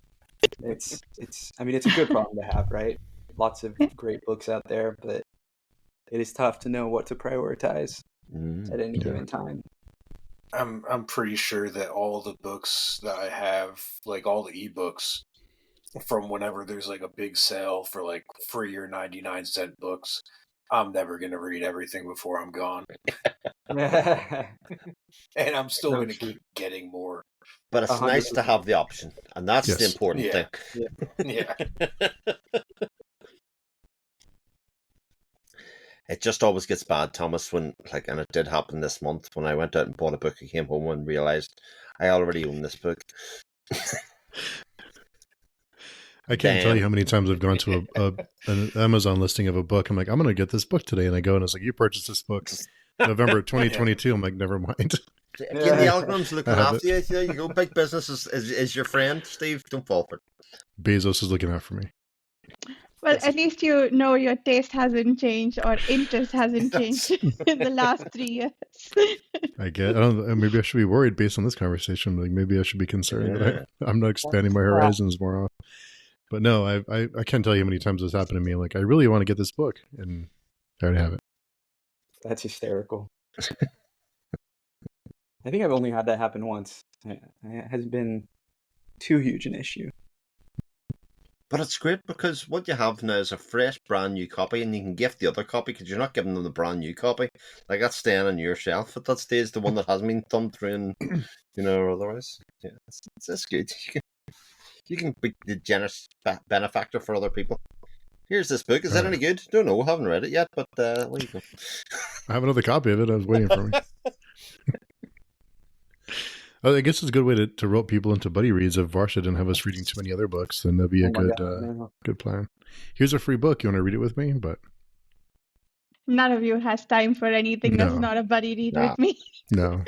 It's I mean, it's a good problem to have, right? Lots of great books out there, but it is tough to know what to prioritize at any given time. I'm pretty sure that all the books that I have, like all the ebooks from whenever there's like a big sale for like free or 99-cent books, I'm never going to read everything before I'm gone. And I'm still going to keep getting more. But it's 100%. Nice to have the option, and that's the important thing. Yeah. It just always gets bad, Thomas, when and it did happen this month when I went out and bought a book. I came home and realized I already own this book. I can't tell you how many times I've gone to an Amazon listing of a book. I'm like, I'm going to get this book today, and I go and it's like, you purchased this book November 2022. I'm like, never mind. Again, the algorithm's looking after you. There you go. Big business is your friend, Steve. Don't fall for it. Bezos is looking out for me. Well, at least you know your taste hasn't changed or interest hasn't changed in the last 3 years. Maybe I should be worried based on this conversation. Like maybe I should be concerned that I'm not expanding my horizons more often. But no, I can't tell you how many times this happened to me. Like I really want to get this book, and I already have it. That's hysterical. I think I've only had that happen once. It hasn't been too huge an issue. But it's great because what you have now is a fresh, brand new copy, and you can gift the other copy because you're not giving them the brand new copy. Like that's staying on your shelf at that stage, the one that hasn't been thumbed through, and or otherwise. Yeah, it's good. You can be the generous benefactor for other people. Here's this book. Is that any good? Don't know. Haven't read it yet, but there you go. I have another copy of it. I was waiting for me. I guess it's a good way to rope people into buddy reads. If Varsha didn't have us reading too many other books, then that'd be a good plan. Here's a free book. You want to read it with me? But none of you has time for anything that's not a buddy read with me. No.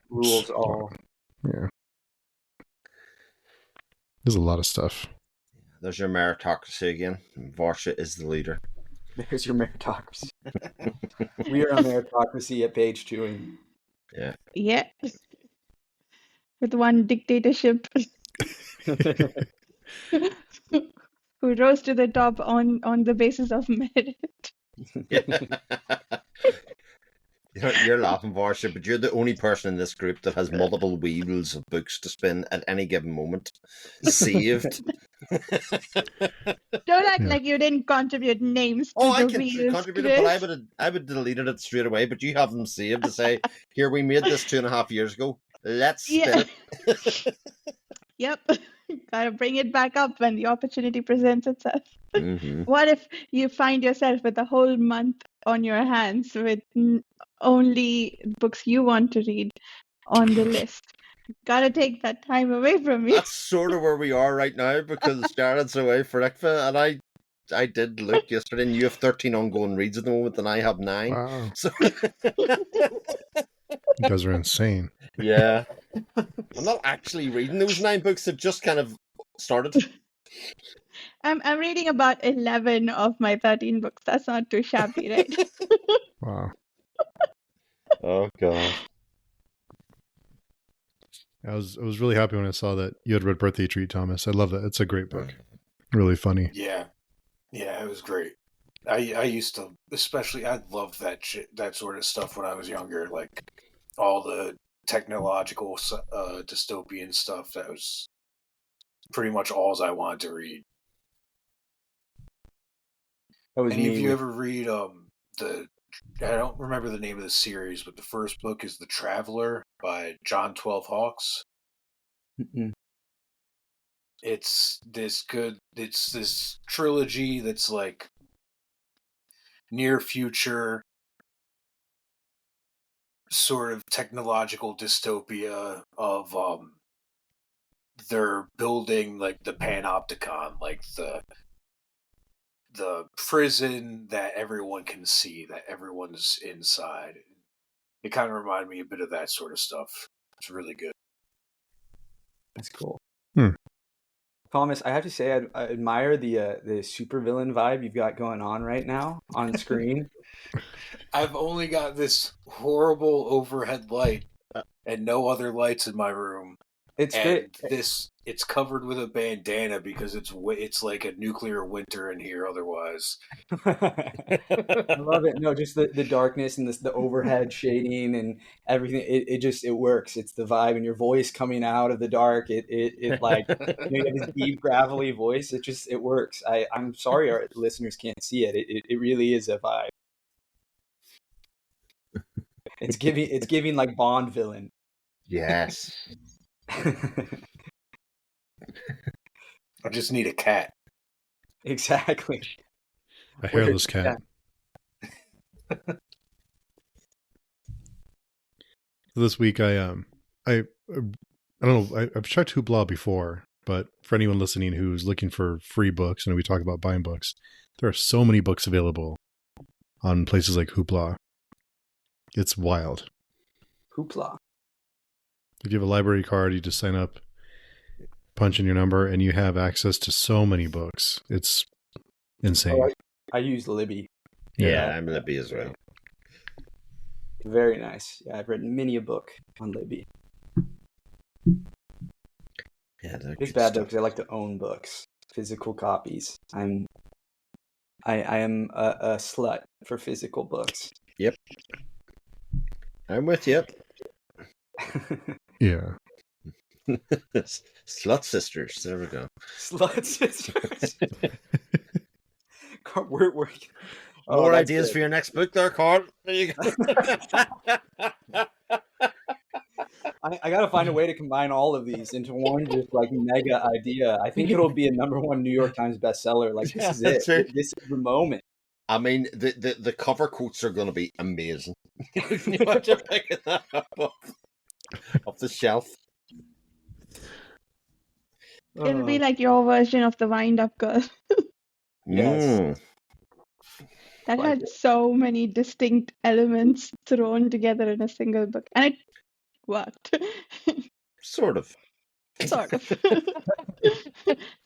Rules all. Yeah. There's a lot of stuff. There's your meritocracy again. Varsha is the leader. There's your meritocracy. We are a meritocracy at Page Chewing. Yeah. Yeah. With one dictatorship who rose to the top on the basis of merit. You're laughing, Varsha, but you're the only person in this group that has multiple wheels of books to spin at any given moment. Saved. Don't act like you didn't contribute names to the I can wheels, contribute it, but I would deleted it straight away. But you have them saved to say, here, we made this 2.5 years ago. Let's spin it. Yep. Gotta bring it back up when the opportunity presents itself. Mm-hmm. What if you find yourself with a whole month on your hands with only books you want to read on the list? Gotta take that time away from me. That's sort of where we are right now because Jared's away for ICFA, and I did look yesterday, and you have 13 ongoing reads at the moment, and I have 9. Wow. So you guys are insane. Yeah. I'm not actually reading those 9 books. They've just kind of started. I'm reading about 11 of my 13 books. That's not too shabby, right? Wow. Oh God. I was really happy when I saw that you had read Birthday Treat, Thomas. I love that. It's a great book. Really funny. Yeah, it was great. I used to, especially, I loved that sort of stuff when I was younger. Like all the technological dystopian stuff. That was pretty much all I wanted to read. That was Any of me you with ever read I don't remember the name of the series, but the first book is The Traveler by John 12 Hawks. Mm-mm. It's this trilogy that's like near future sort of technological dystopia of they're building like the panopticon, like the prison that everyone can see, that everyone's inside. It kind of reminded me a bit of that sort of stuff. It's really good. That's cool. Hmm. Thomas, I have to say, I admire the supervillain vibe you've got going on right now on screen. I've only got this horrible overhead light and no other lights in my room. It's And great. it's covered with a bandana because it's like a nuclear winter in here otherwise. I love it. No, just the darkness and the overhead shading and everything. It works. It's the vibe and your voice coming out of the dark. It like you have this deep gravelly voice. It works. I'm sorry our listeners can't see it. It really is a vibe. It's giving like Bond villain. Yes. I just need a cat. Exactly. A hairless cat. This week I don't know, I've checked Hoopla before, but for anyone listening who's looking for free books, and we talk about buying books, there are so many books available on places like Hoopla. It's wild. Hoopla. If you have a library card, you just sign up, punch in your number, and you have access to so many books. It's insane. Oh, I use Libby. Yeah, I'm Libby as well. Very nice. Yeah, I've written many a book on Libby. Yeah, It's bad though because I like to own books, physical copies. I am a slut for physical books. Yep. I'm with you. Yeah. Slut sisters. There we go. Slut sisters. we're More ideas for your next book there, Carl. There you go. I gotta find a way to combine all of these into one just like mega idea. I think it'll be a #1 New York Times bestseller. Like this is it. Right. This is the moment. I mean, the cover quotes are going to be amazing. You want to pick that up off the shelf. It'll be like your version of the Wind Up Girl. Yes. That Like had so many distinct elements thrown together in a single book, and it worked. Sort of. Sort of.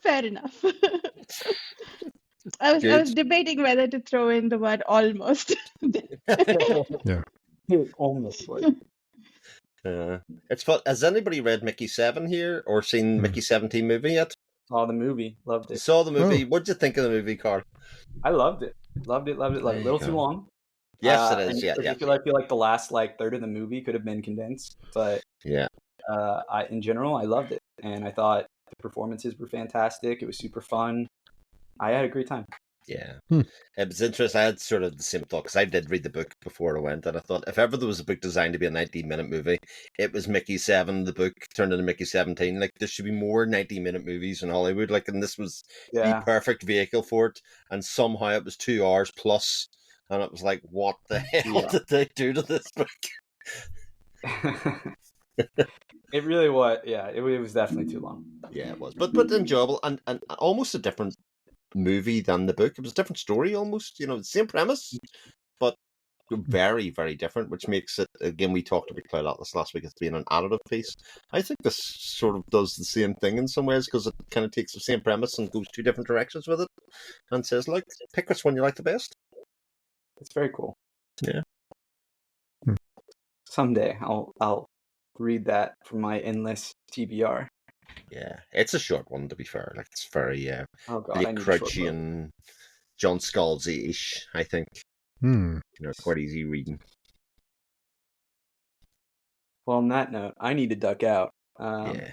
Fair enough. I was Good. debating whether to throw in the word almost. Yeah. Almost like It's fun. Has anybody read Mickey 7 here or seen Mickey 17 movie yet? saw the movie, loved You it. saw the movie. What'd you think of the movie, Carl? I loved it. Loved it. A little too long. Yes, it is. And Yeah, in particular, I feel like the last third of the movie could have been condensed, but yeah. in general, I loved it, and I thought the performances were fantastic. It was super fun. I had a great time. Yeah. It was interesting. I had sort of the same thought because I did read the book before I went, and I thought if ever there was a book designed to be a 90-minute movie, it was Mickey 7. The book turned into Mickey 17. Like there should be more 90-minute movies in Hollywood. Like, and this was the perfect vehicle for it. And somehow it was 2 hours plus, and it was like, what the hell did they do to this book? It really was. Yeah, it was definitely too long. Yeah, it was, but enjoyable and almost a different movie than the book. It was a different story almost. You know, same premise, but very, very different, which makes it, again, we talked about Cloud Atlas last week as being an additive piece. I think this sort of does the same thing in some ways, because it kind of takes the same premise and goes two different directions with it, and says, like, pick which one you like the best. It's very cool. Yeah. Someday I'll read that from my endless TBR. Yeah, it's a short one, to be fair. Like, it's very Oh god, Blake I need a short book. Crouchian, John Scalzi-ish, I think. Hmm. Quite easy reading. Well, on that note, I need to duck out. Yeah.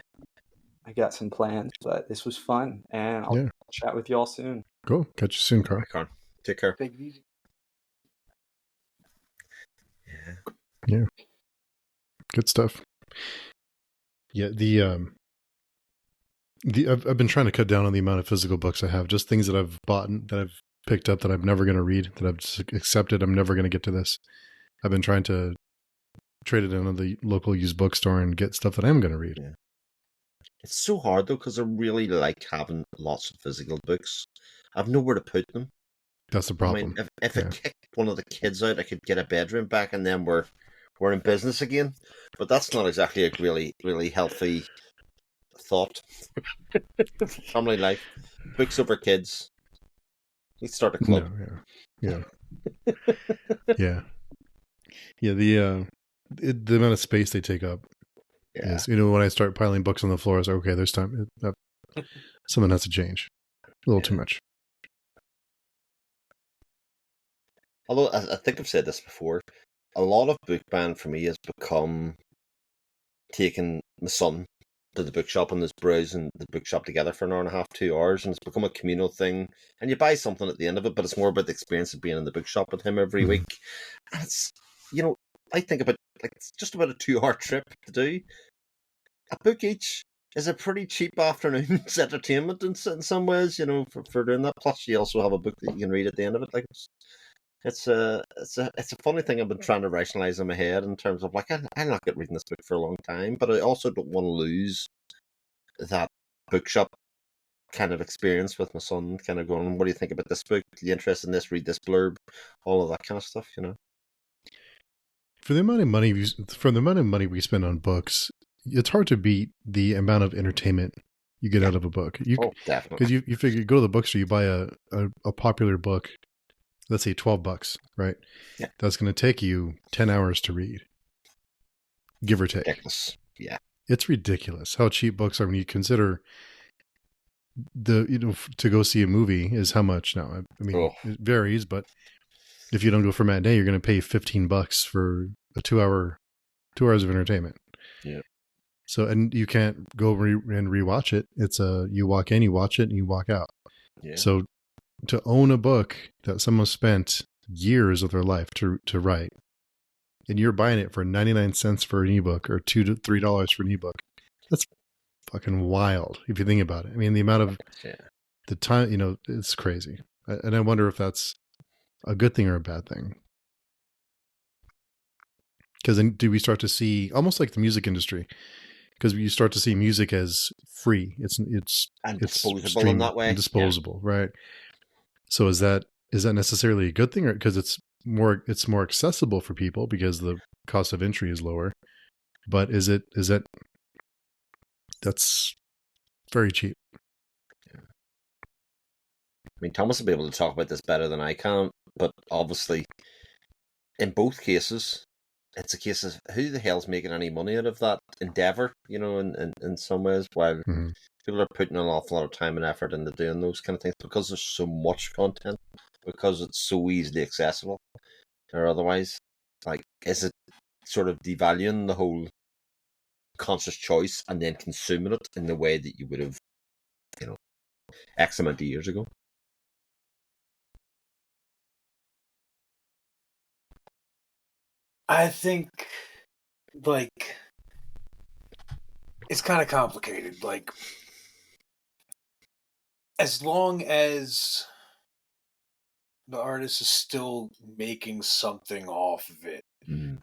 I got some plans, but this was fun, and I'll chat with you all soon. Cool. Catch you soon, Carl. Right, Carl. Take care. Take it easy. Yeah. Good stuff. Yeah, I've been trying to cut down on the amount of physical books I have, just things that I've bought and that I've picked up that I'm never going to read, that I've just accepted I'm never going to get to this. I've been trying to trade it into the local used bookstore and get stuff that I'm going to read. Yeah. It's so hard, though, because I really like having lots of physical books. I've nowhere to put them. That's the problem. I mean, if I kicked one of the kids out, I could get a bedroom back, and then we're in business again. But that's not exactly a really, really healthy thought. Family life, books over kids. Let's start a club. No, yeah. The amount of space they take up is, when I start piling books on the floor, it's like, okay, there's time. Something has to change. A little too much. Although I think I've said this before, a lot of book buying for me has become taking my son to the bookshop and just browsing the bookshop together for an hour and a half, 2 hours, and it's become a communal thing. And you buy something at the end of it, but it's more about the experience of being in the bookshop with him every week. And it's, I think about, like, it's just about a 2-hour trip to do. A book each is a pretty cheap afternoon's entertainment in some ways, for doing that. Plus, you also have a book that you can read at the end of it. Like, it's a funny thing I've been trying to rationalize in my head in terms of, like, I'm not get reading this book for a long time, but I also don't want to lose that bookshop kind of experience with my son, kind of going, what do you think about this book? Are you interested in this? Read this blurb, all of that kind of stuff, For the amount of money we spend on books, it's hard to beat the amount of entertainment you get out of a book. Definitely. Because you figure, you go to the bookstore, you buy a popular book, let's say $12, right? Yeah. That's going to take you 10 hours to read, give or take. Ridiculous. Yeah. It's ridiculous how cheap books are when you consider to go see a movie is how much now. I mean, It varies, but if you don't go for matinee, you're going to pay $15 for a 2 hours of entertainment. Yeah. So, and you can't go and rewatch it. It's you walk in, you watch it, and you walk out. Yeah. So to own a book that someone spent years of their life to write, and you're buying it for 99 cents for an ebook or $2 to $3 for an ebook, that's fucking wild if you think about it. I mean, the amount of the time, it's crazy. And I wonder if that's a good thing or a bad thing. Because then do we start to see, almost like the music industry, because you start to see music as free. It's disposable in that way. Disposable, right? So is that necessarily a good thing, or because it's more accessible for people because the cost of entry is lower? But is that that's very cheap? I mean, Thomas will be able to talk about this better than I can, but obviously, in both cases, it's a case of who the hell's making any money out of that endeavor, in some ways, while people are putting an awful lot of time and effort into doing those kind of things because there's so much content, because it's so easily accessible, or otherwise, like, is it sort of devaluing the whole conscious choice and then consuming it in the way that you would have, X amount of years ago? I think, like, it's kind of complicated. Like, as long as the artist is still making something off of it,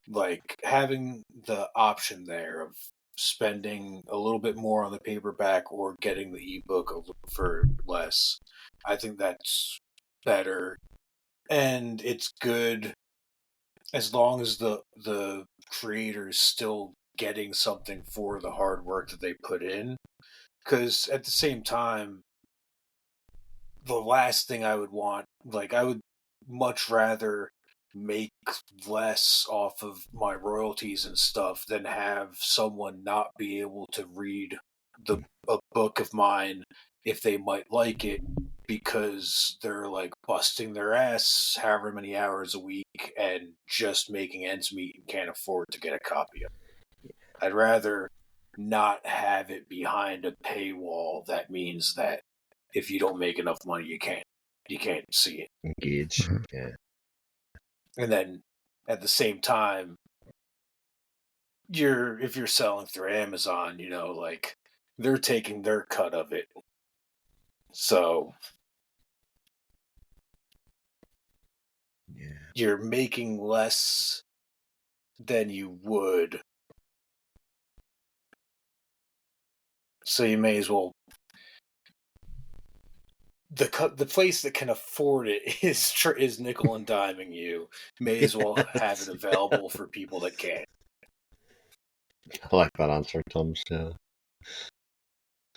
like, having the option there of spending a little bit more on the paperback or getting the ebook for less, I think that's better. And it's good as long as the creator is still getting something for the hard work that they put in. Because at the same time, the last thing I would want, like, I would much rather make less off of my royalties and stuff than have someone not be able to read a book of mine if they might like it because they're like busting their ass however many hours a week and just making ends meet and can't afford to get a copy of it. I'd rather not have it behind a paywall that means that if you don't make enough money you can't see it. Engage. Yeah. And then at the same time, if you're selling through Amazon, like they're taking their cut of it. So you're making less than you would. So you may as well. The place that can afford it is nickel and diming you. May as well have it available for people that can't. I like that answer, Tom. Yeah.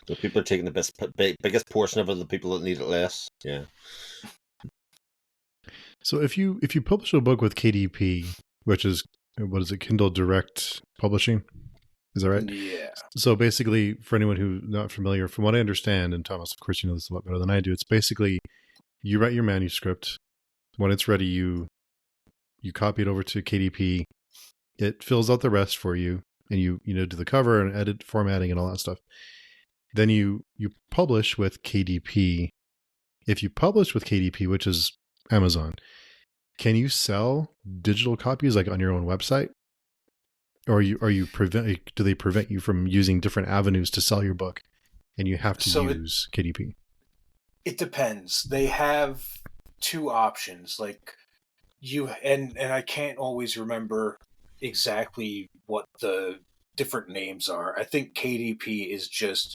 So people are taking the biggest portion of it, the people that need it less. Yeah. So if you publish a book with KDP, which is, what is it, Kindle Direct Publishing? Is that right? Yeah. So basically, for anyone who's not familiar, from what I understand, and Thomas, of course, you know this a lot better than I do, it's basically you write your manuscript. When it's ready, you copy it over to KDP. It fills out the rest for you, and you do the cover and edit formatting and all that stuff. Then you publish with KDP. If you publish with KDP, which is Amazon, can you sell digital copies like on your own website? Or do they prevent you from using different avenues to sell your book, and you have to use KDP? It depends. They have two options. Like and I can't always remember exactly what the different names are. I think KDP is just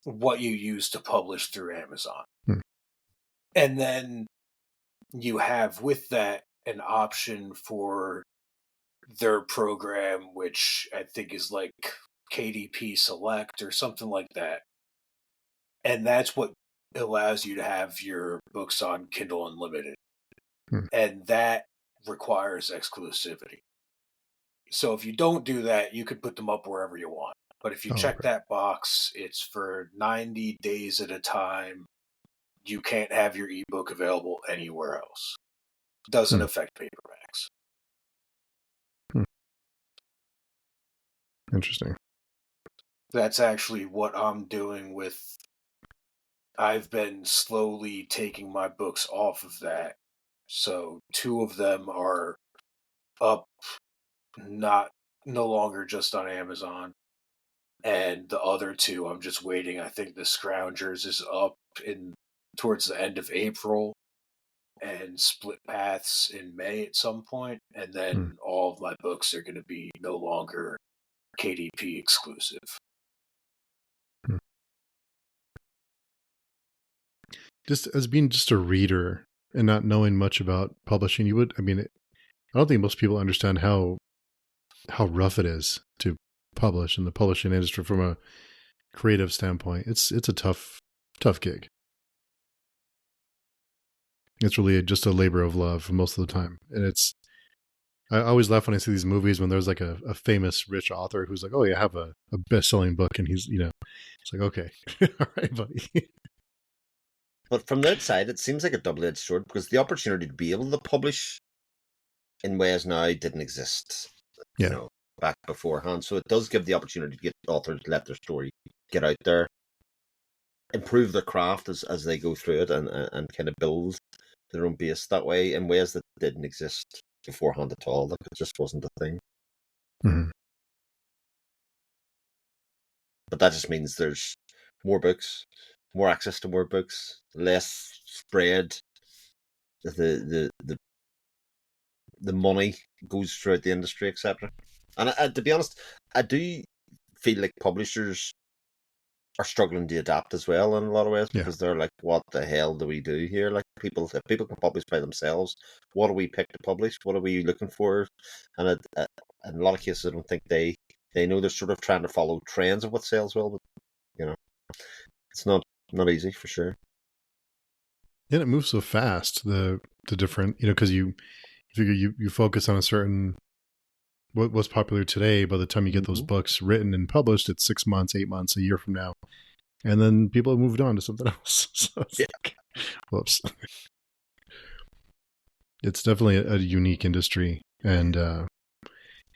what you use to publish through Amazon. And then you have with that an option for their program, which I think is like KDP Select or something like that. And that's what allows you to have your books on Kindle Unlimited. And that requires exclusivity. So if you don't do that, you could put them up wherever you want. But if you check that box, it's for 90 days at a time. You can't have your ebook available anywhere else. Doesn't affect paperbacks. Interesting. That's actually what I'm doing with. I've been slowly taking my books off of that. So 2 of them are up, no longer just on Amazon. And the other 2, I'm just waiting. I think the Scroungers is up towards the end of April, and Split Paths in May at some point. And then all of my books are going to be no longer KDP exclusive. Just as being just a reader and not knowing much about publishing, I don't think most people understand how rough it is to publish in the publishing industry from a creative standpoint. It's a tough gig. It's really just a labor of love most of the time. And I always laugh when I see these movies when there's like a famous rich author who's like, oh yeah, I have a best-selling book, and he's, it's like, okay, all right, buddy. But from the outside, it seems like a double-edged sword, because the opportunity to be able to publish in ways now didn't exist, back beforehand. So it does give the opportunity to get authors to let their story get out there, improve their craft as they go through it, and kind of build their own base that way in ways that didn't exist beforehand at all. Like, it just wasn't a thing. But that just means there's more books, more access to more books, less spread. The money goes throughout the industry, etc. And to be honest, I do feel like publishers are struggling to adapt as well in a lot of ways, because they're like, what the hell do we do here? Like, if people can publish by themselves, what do we pick to publish? What are we looking for? And in a lot of cases, I don't think they know. They're sort of trying to follow trends of what sells well, but it's not easy for sure. And it moves so fast. The different, because you figure you focus on a certain what's popular today. By the time you get those books written and published, it's 6 months, 8 months, a year from now, and then people have moved on to something else. So it's like, whoops. It's definitely a unique industry, and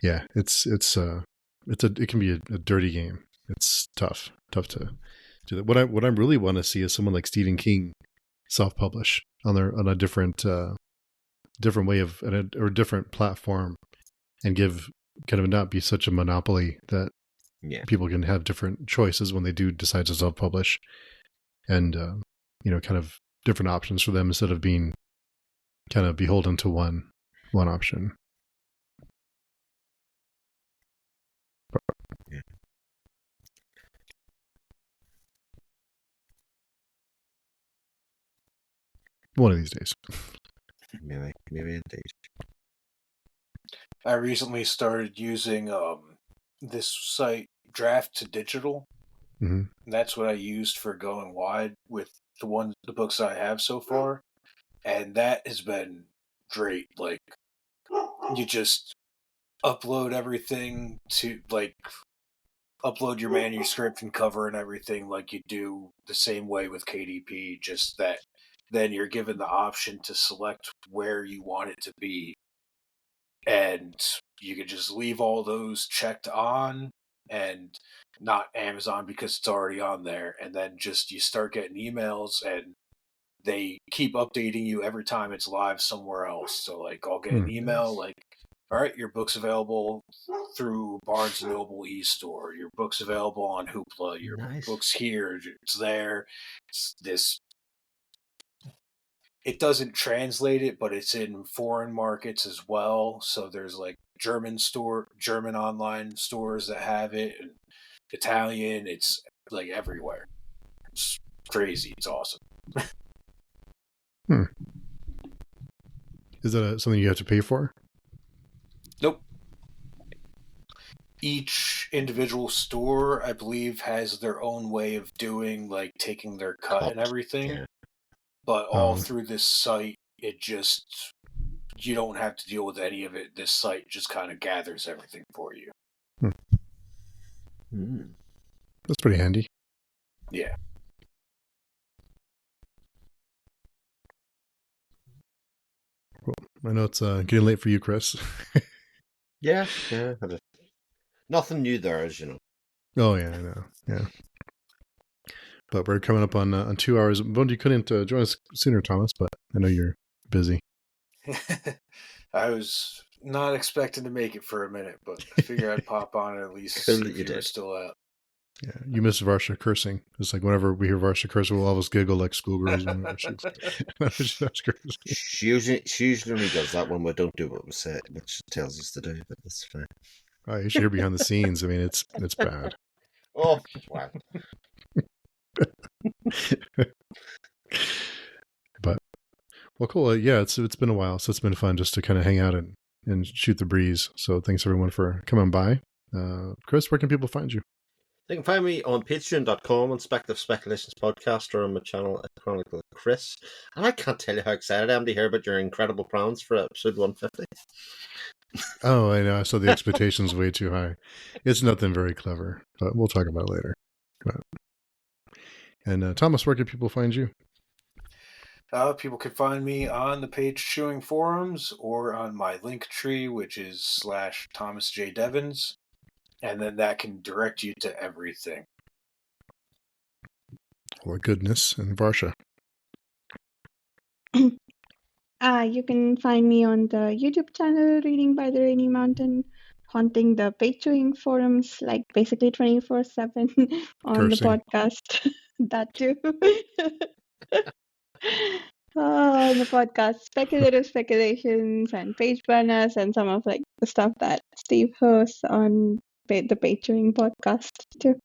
it can be a dirty game. It's tough to do that. What I really want to see is someone like Stephen King self-publish on a different way of or different platform, and give kind of not be such a monopoly that people can have different choices when they do decide to self-publish, and kind of different options for them instead of being kind of beholden to one option. Yeah. One of these days. Maybe indeed. I recently started using this site, Draft to Digital. Mm-hmm. That's what I used for going wide with the books I have so far, and that has been great. Like, you just upload everything to upload your manuscript and cover and everything like you do the same way with KDP, just that then you're given the option to select where you want it to be, and you could just leave all those checked on and not Amazon because it's already on there, and then just you start getting emails and they keep updating you every time it's live somewhere else. So like I'll get an email like, all right, your book's available through Barnes & Noble e-store. Your book's available on Hoopla. Your book's here. It's there. It's this. It doesn't translate it, but it's in foreign markets as well. So there's like German online stores that have it, and Italian. It's like everywhere. It's crazy. It's awesome. Is that something you have to pay for? Nope. Each individual store, I believe, has their own way of doing, like, taking their cut and everything. Yeah. But all through this site, you don't have to deal with any of it. This site just kind of gathers everything for you. That's pretty handy. Yeah. Cool. I know it's getting late for you, Chris. Yeah. Nothing new there, as you know. Oh yeah, I know. Yeah, but we're coming up on 2 hours. Well, you couldn't join us sooner, Thomas, but I know you're busy. I was not expecting to make it for a minute, but I figure I'd pop on at least see if you were still out. Yeah, you missed Varsha cursing. It's like whenever we hear Varsha curse, we'll always giggle like schoolgirls. She usually only does that when we don't do what we say, what she tells us to do, but that's fine. Oh, you should hear behind the scenes. I mean, it's bad. Oh, wow. But well, cool. Yeah, it's been a while, so it's been fun just to kind of hang out and shoot the breeze. So thanks everyone for coming by. Chris, where can people find you? They can find me on patreon.com on Speculative Speculations Podcast, or on my channel at Chronicle Chris. And I can't tell you how excited I am to hear about your incredible plans for episode 150. Oh, I know. I saw the expectations way too high. It's nothing very clever, but we'll talk about it later. And Thomas, where can people find you? People can find me on the Page Chewing forums or on my link tree, which is /Thomas J. Devins. And then that can direct you to everything. Well, goodness. And Varsha. You can find me on the YouTube channel, Reading by the Rainy Mountain, haunting the Page Chewing forums, like basically 24/7 on the podcast. That too. On the podcast, speculative speculations and page burners and some of like the stuff that Steve hosts on the Page Chewing podcast too.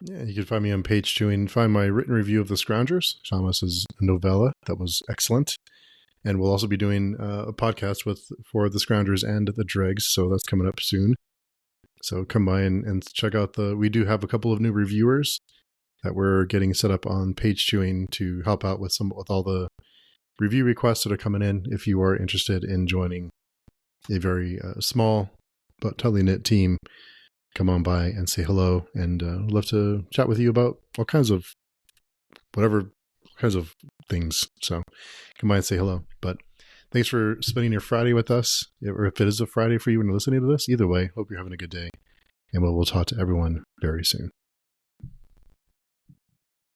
Yeah, you can find me on Page Chewing. Find my written review of The Scroungers, Shamas's novella. That was excellent. And we'll also be doing a podcast for The Scroungers and The Dregs, so that's coming up soon. So come by and check out we do have a couple of new reviewers that we're getting set up on Page Chewing to help out with all the review requests that are coming in. If you are interested in joining a very small but tightly knit team, come on by and say hello, and we'd love to chat with you about all kinds of things. So come by and say hello. But thanks for spending your Friday with us, or if it is a Friday for you when you're listening to this. Either way, hope you're having a good day, and we'll talk to everyone very soon.